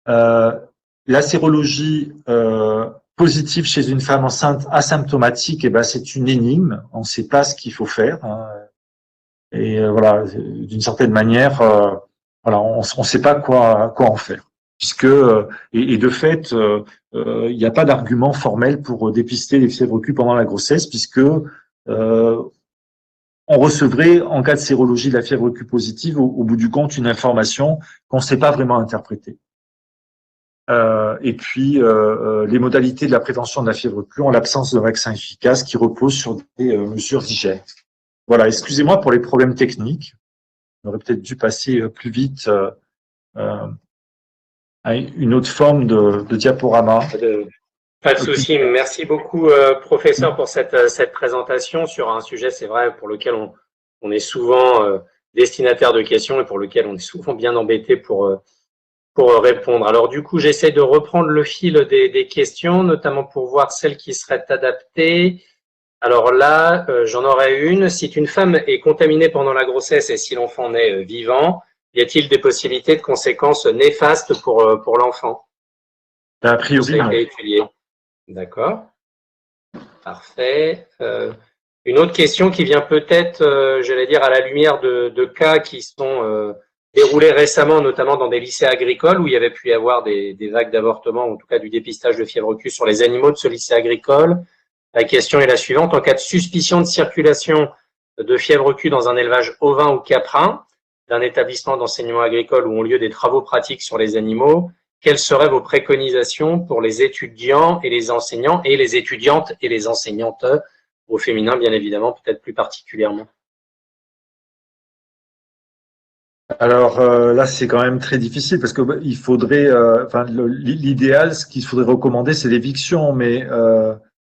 La sérologie positive chez une femme enceinte asymptomatique, c'est une énigme. On ne sait pas ce qu'il faut faire. Et voilà, d'une certaine manière, voilà, on ne sait pas quoi en faire, puisque et de fait, il n'y a pas d'argument formel pour dépister les fièvres Q pendant la grossesse, puisque on recevrait, en cas de sérologie de la fièvre Q positive, au bout du compte, une information qu'on ne sait pas vraiment interpréter. Et puis, les modalités de la prévention de la fièvre Q en l'absence de vaccin efficace qui repose sur des mesures d'hygiène. Voilà, excusez-moi pour les problèmes techniques. On aurait peut-être dû passer plus vite à une autre forme de diaporama. Pas de souci. Merci beaucoup, professeur, pour cette présentation sur un sujet, c'est vrai, pour lequel on est souvent destinataire de questions et pour lequel on est souvent bien embêté pour répondre. Alors, du coup, j'essaie de reprendre le fil des questions, notamment pour voir celles qui seraient adaptées. Alors là, j'en aurais une. Si une femme est contaminée pendant la grossesse et si l'enfant naît vivant, y a-t-il des possibilités de conséquences néfastes pour l'enfant? A priori, non. D'accord. Parfait. Une autre question qui vient peut-être, j'allais dire, à la lumière de cas qui sont déroulé récemment, notamment dans des lycées agricoles où il y avait pu y avoir des vagues d'avortements, en tout cas du dépistage de fièvre Q sur les animaux de ce lycée agricole. La question est la suivante. En cas de suspicion de circulation de fièvre Q dans un élevage ovin ou caprin d'un établissement d'enseignement agricole ou ont lieu des travaux pratiques sur les animaux, quelles seraient vos préconisations pour les étudiants et les enseignants et les étudiantes et les enseignantes au féminin, bien évidemment, peut-être plus particulièrement? Alors là, c'est quand même très difficile parce que il faudrait, enfin, l'idéal, ce qu'il faudrait recommander, c'est l'éviction, mais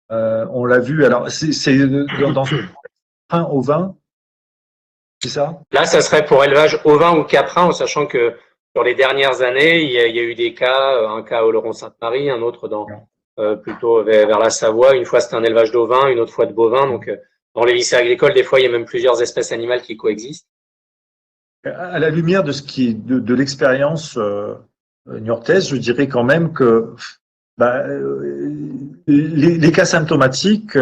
on l'a vu. Alors, c'est dans ce train au vin, c'est ça? Là, ça serait pour élevage ovin ou caprin, en sachant que sur les dernières années, il y a eu des cas, un cas au Laurent-Sainte-Marie, un autre plutôt vers la Savoie. Une fois, c'était un élevage d'ovins, une autre fois de bovins. Donc, dans les lycées agricoles, des fois, il y a même plusieurs espèces animales qui coexistent. À la lumière de ce qui est de l'expérience niortaise, je dirais quand même que les cas symptomatiques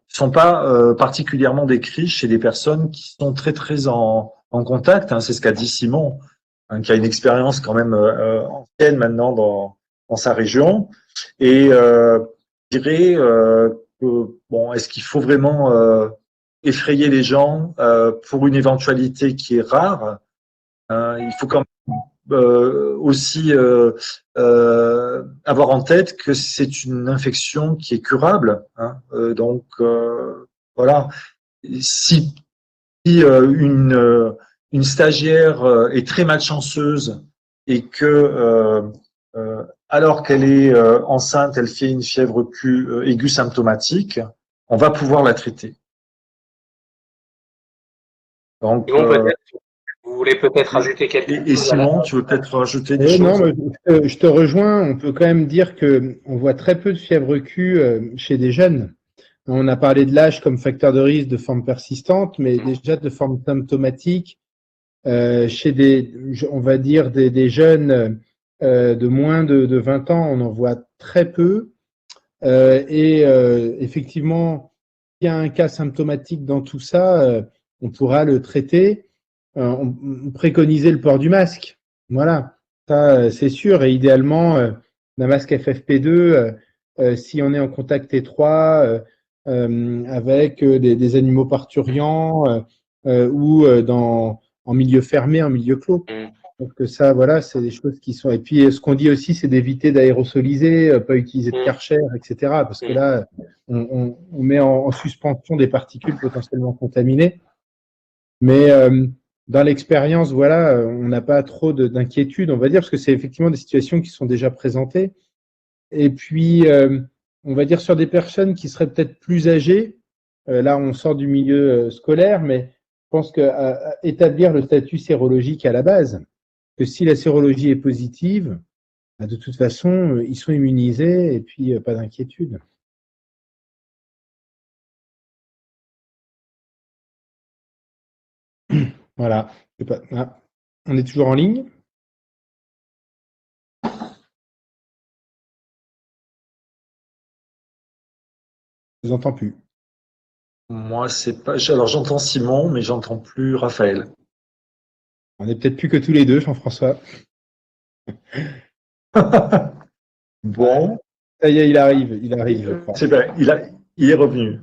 sont pas particulièrement décrits chez des personnes qui sont très en contact. Hein. C'est ce qu'a dit Simon, hein, qui a une expérience quand même ancienne maintenant dans sa région. Et je dirais que bon, est-ce qu'il faut vraiment effrayer les gens pour une éventualité qui est rare? Il faut quand même aussi avoir en tête que c'est une infection qui est curable. Hein. Donc voilà, si une stagiaire est très malchanceuse et que alors qu'elle est enceinte, elle fait une fièvre Q aiguë symptomatique, on va pouvoir la traiter. Donc, vous voulez peut-être rajouter quelque chose? Et Simon, tu veux peut-être rajouter des choses? Non, je te rejoins. On peut quand même dire qu'on voit très peu de fièvre Q chez des jeunes. On a parlé de l'âge comme facteur de risque de forme persistante, mais déjà de forme symptomatique chez on va dire des jeunes de moins de 20 ans, on en voit très peu. Effectivement, s'il y a un cas symptomatique dans tout ça, on pourra le traiter. On préconisait le port du masque. Voilà, ça c'est sûr. Et idéalement, un masque FFP2 si on est en contact étroit avec des animaux parturients ou en milieu fermé, en milieu clos. Donc ça, voilà, c'est des choses qui sont. Et puis ce qu'on dit aussi, c'est d'éviter d'aérosoliser, pas utiliser de Karcher, etc. Parce que là, on met en suspension des particules potentiellement contaminées. Mais dans l'expérience, voilà, on n'a pas trop d'inquiétude, on va dire, parce que c'est effectivement des situations qui sont déjà présentées. Et puis, on va dire sur des personnes qui seraient peut-être plus âgées, là on sort du milieu scolaire, mais je pense qu'établir le statut sérologique à la base, que si la sérologie est positive, de toute façon, ils sont immunisés et puis pas d'inquiétude. Voilà. Ah, on est toujours en ligne? Je vous entends plus. Moi, c'est pas. Alors, j'entends Simon, mais j'entends plus Raphaël. On n'est peut-être plus que tous les deux, Jean-François. Bon. Ça y est, il arrive, je crois. C'est bien, il est revenu.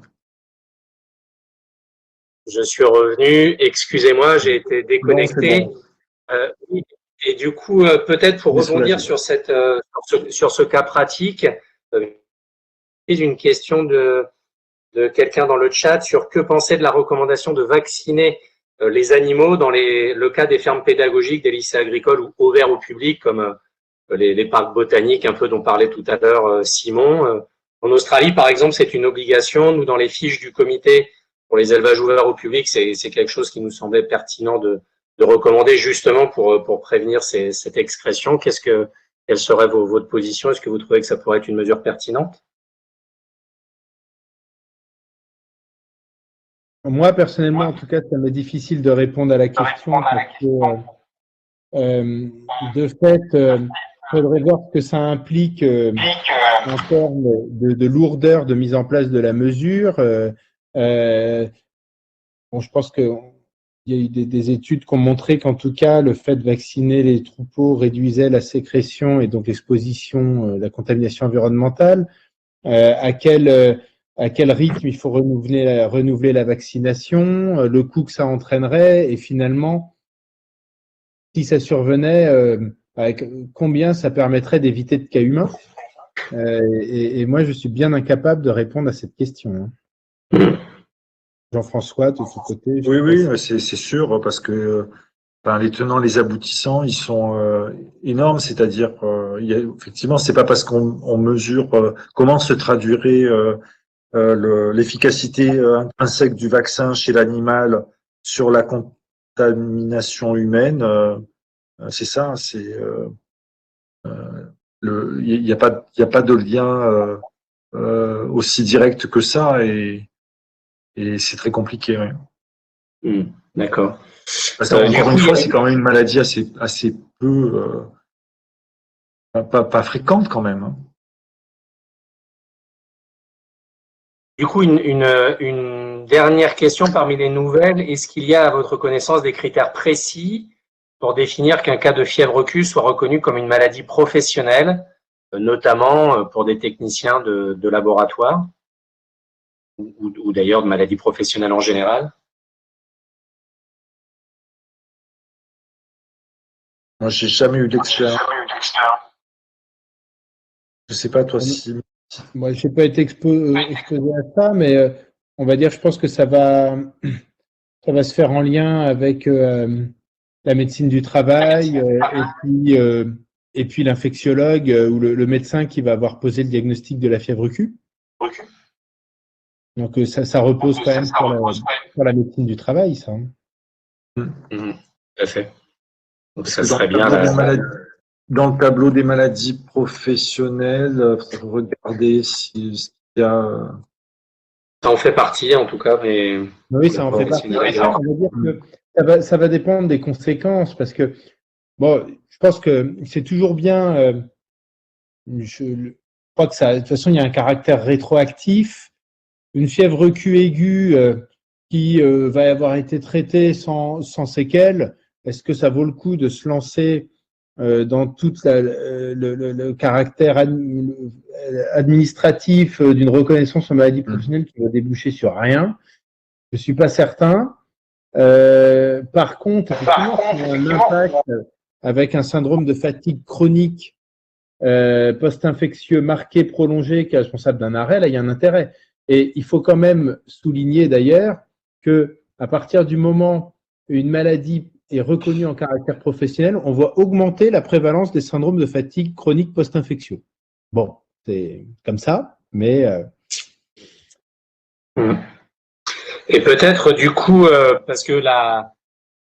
Je suis revenu. Excusez-moi, j'ai été déconnecté. Bon. Et du coup, peut-être pour rebondir sur ce cas pratique, une question de quelqu'un dans le chat sur que penser de la recommandation de vacciner les animaux dans le cas des fermes pédagogiques, des lycées agricoles ou ouverts au public, comme les parcs botaniques, un peu dont parlait tout à l'heure Simon. En Australie, par exemple, c'est une obligation. Nous, dans les fiches du comité pour les élevages ouverts au public, c'est quelque chose qui nous semblait pertinent de recommander justement pour prévenir cette excrétion. Quelle serait votre position? Est-ce que vous trouvez que ça pourrait être une mesure pertinente? Moi, personnellement, en tout cas, ça m'est difficile de répondre à la question parce que, de fait, il faudrait voir ce que ça implique en termes de lourdeur de mise en place de la mesure. Bon, je pense que il y a eu des études qui ont montré qu'en tout cas, le fait de vacciner les troupeaux réduisait la sécrétion et donc l'exposition, la contamination environnementale. À quel rythme il faut renouveler la vaccination, le coût que ça entraînerait et finalement, si ça survenait, avec combien ça permettrait d'éviter de cas humains. Et moi, je suis bien incapable de répondre à cette question. Jean-François, de ton côté. Oui, c'est sûr, parce que les tenants, les aboutissants, ils sont énormes. C'est-à-dire, effectivement, c'est pas parce qu'on mesure comment se traduirait l'efficacité intrinsèque du vaccin chez l'animal sur la contamination humaine. C'est ça. Il n'y a pas de lien aussi direct que ça, et c'est très compliqué. Ouais. D'accord. Parce qu'encore une fois, c'est quand même une maladie assez peu, pas fréquente quand même. Hein. Du coup, une dernière question parmi les nouvelles. Est-ce qu'il y a, à votre connaissance, des critères précis pour définir qu'un cas de fièvre Q soit reconnu comme une maladie professionnelle, notamment pour des techniciens de laboratoire ou d'ailleurs de maladies professionnelles en général? Moi, j'ai jamais eu d'expérience. Je sais pas, toi, si. Moi, je n'ai pas été exposé à ça, mais on va dire, je pense que ça va se faire en lien avec la médecine du travail et puis l'infectiologue ou le médecin qui va avoir posé le diagnostic de la fièvre Q. Donc, ça repose quand même sur la médecine du travail, ça. Tout à fait. Donc, ça serait bien dans le tableau des maladies professionnelles, regarder s'il y a. Ça en fait partie, en tout cas. Mais oui, ça en fait partie. On va dire que ça va dépendre des conséquences, parce que, bon, je pense que c'est toujours bien. Je crois que ça, de toute façon, il y a un caractère rétroactif. Une fièvre Q aiguë qui va avoir été traitée sans séquelles, est-ce que ça vaut le coup de se lancer dans tout le caractère administratif d'une reconnaissance en maladie professionnelle qui va déboucher sur rien? Je ne suis pas certain. Par contre, un impact avec un syndrome de fatigue chronique post-infectieux marqué, prolongé, qui est responsable d'un arrêt, là, il y a un intérêt. Et il faut quand même souligner d'ailleurs que à partir du moment où une maladie est reconnue en caractère professionnel, on voit augmenter la prévalence des syndromes de fatigue chronique post-infectieux. Bon, c'est comme ça, mais… Et peut-être du coup, parce que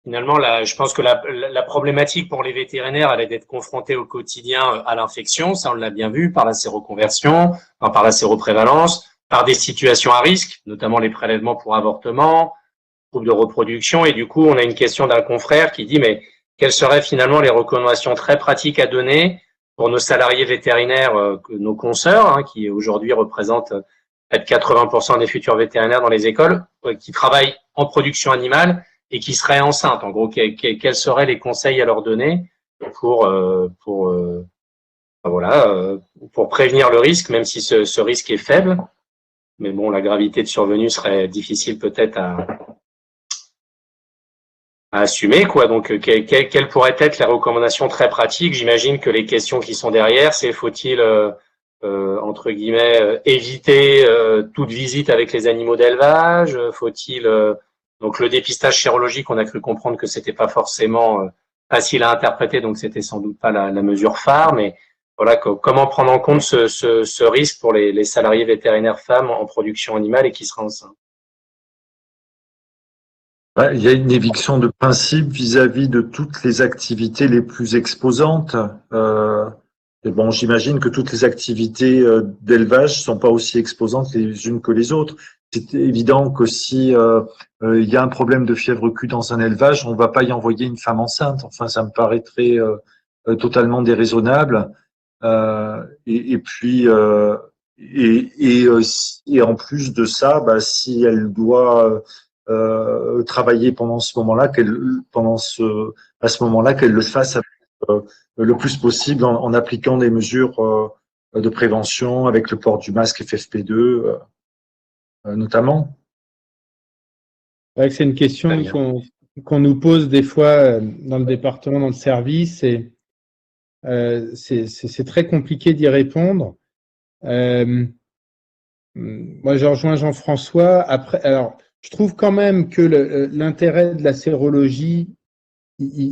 finalement, je pense que la problématique pour les vétérinaires, elle est d'être confrontés au quotidien à l'infection. Ça, on l'a bien vu par la séroconversion, par la séroprévalence, par des situations à risque, notamment les prélèvements pour avortement, troubles de reproduction. Et du coup, on a une question d'un confrère qui dit, mais quelles seraient finalement les recommandations très pratiques à donner pour nos salariés vétérinaires, nos consoeurs, qui aujourd'hui représentent près de 80% des futurs vétérinaires dans les écoles, qui travaillent en production animale et qui seraient enceintes. En gros, quels seraient les conseils à leur donner pour prévenir le risque, même si ce risque est faible. Mais bon, la gravité de survenue serait difficile peut-être à assumer, quoi. Donc, quelles pourraient être les recommandations très pratiques? J'imagine que les questions qui sont derrière, c'est faut-il entre guillemets éviter toute visite avec les animaux d'élevage? Faut-il donc le dépistage sérologique, on a cru comprendre que c'était pas forcément facile à interpréter, donc c'était sans doute pas la mesure phare, mais voilà, comment prendre en compte ce risque pour les salariés vétérinaires femmes en production animale et qui seraient enceintes? Il y a une éviction de principe vis-à-vis de toutes les activités les plus exposantes. Et bon, j'imagine que toutes les activités d'élevage sont pas aussi exposantes les unes que les autres. C'est évident que si il y a un problème de fièvre Q dans un élevage, on va pas y envoyer une femme enceinte. Enfin, ça me paraîtrait totalement déraisonnable. Et puis et en plus de ça, si elle doit travailler pendant ce moment-là, qu'elle le fasse le plus possible en appliquant des mesures de prévention avec le port du masque FFP2 notamment. C'est une question qu'on nous pose des fois dans le département, dans le service, et c'est très compliqué d'y répondre. Moi, je rejoins Jean-François. Après, alors, je trouve quand même que l'intérêt de la sérologie,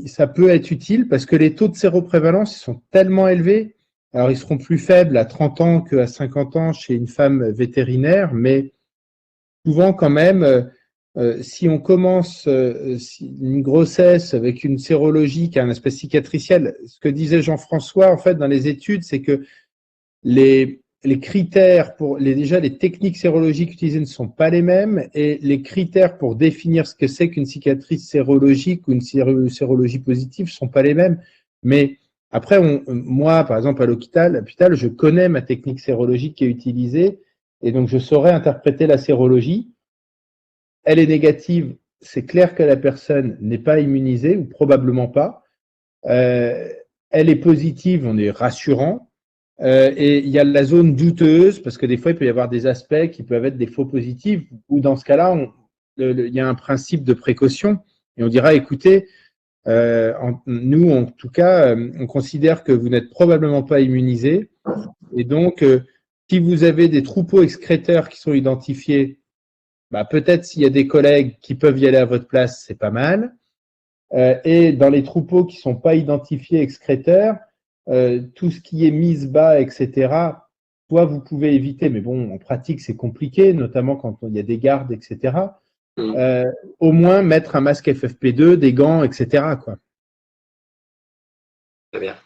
ça peut être utile parce que les taux de séroprévalence sont tellement élevés. Alors, ils seront plus faibles à 30 ans qu'à 50 ans chez une femme vétérinaire, mais souvent quand même, si on commence une grossesse avec une sérologie qui a un aspect cicatriciel, ce que disait Jean-François, en fait, dans les études, c'est que les critères déjà les techniques sérologiques utilisées ne sont pas les mêmes, et les critères pour définir ce que c'est qu'une cicatrice sérologique ou une sérologie positive ne sont pas les mêmes. Mais après, moi, par exemple, à l'hôpital, je connais ma technique sérologique qui est utilisée, et donc je saurais interpréter la sérologie. Elle est négative, c'est clair que la personne n'est pas immunisée, ou probablement pas. Elle est positive, on est rassurant. Et il y a la zone douteuse, parce que des fois, il peut y avoir des aspects qui peuvent être des faux positifs, ou dans ce cas-là, il y a un principe de précaution, et on dira, écoutez, nous, en tout cas, on considère que vous n'êtes probablement pas immunisé, et donc, si vous avez des troupeaux excréteurs qui sont identifiés, peut-être s'il y a des collègues qui peuvent y aller à votre place, c'est pas mal. Et dans les troupeaux qui ne sont pas identifiés excréteurs, tout ce qui est mise bas, etc., soit vous pouvez éviter, mais bon, en pratique, c'est compliqué, notamment quand il y a des gardes, etc. Au moins mettre un masque FFP2, des gants, etc., quoi. Très bien.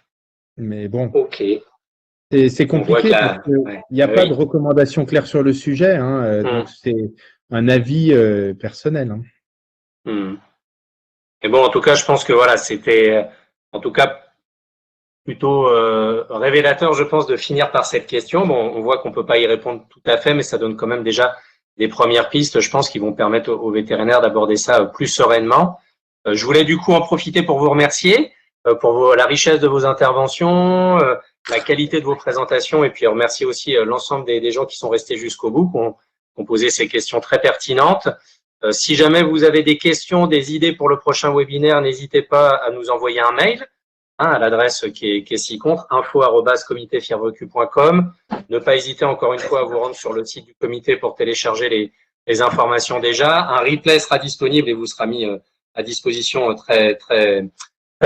Mais bon, ok. C'est compliqué parce qu'il n'y a pas de recommandation claire sur le sujet, hein, donc c'est un avis personnel. Hein. Et bon, en tout cas, je pense que voilà, c'était en tout cas plutôt révélateur, je pense, de finir par cette question. Bon, on voit qu'on peut pas y répondre tout à fait, mais ça donne quand même déjà des premières pistes, je pense, qui vont permettre aux vétérinaires d'aborder ça plus sereinement. Je voulais du coup en profiter pour vous remercier pour la richesse de vos interventions, la qualité de vos présentations, et puis remercier aussi l'ensemble des gens qui sont restés jusqu'au bout, qui ont posé ces questions très pertinentes. Si jamais vous avez des questions, des idées pour le prochain webinaire, n'hésitez pas à nous envoyer un mail à l'adresse qui est ci-contre, info@comitéfievrecu.com. Ne pas hésiter encore une fois à vous rendre sur le site du comité pour télécharger les informations déjà. Un replay sera disponible et vous sera mis à disposition très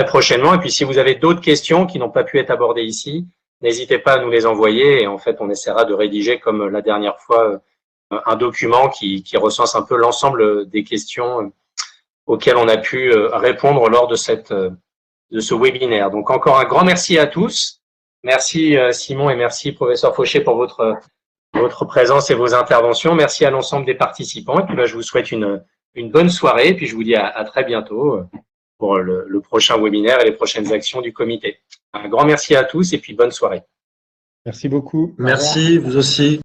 prochainement. Et puis, si vous avez d'autres questions qui n'ont pas pu être abordées ici, n'hésitez pas à nous les envoyer. Et en fait, on essaiera de rédiger, comme la dernière fois, un document qui recense un peu l'ensemble des questions auxquelles on a pu répondre lors de ce webinaire. Donc, encore un grand merci à tous. Merci Simon et merci professeur Fauché pour votre présence et vos interventions. Merci à l'ensemble des participants. Et puis, je vous souhaite une bonne soirée. Et puis, je vous dis à très bientôt pour le prochain webinaire et les prochaines actions du comité. Un grand merci à tous et puis bonne soirée. Merci beaucoup. Merci, vous aussi.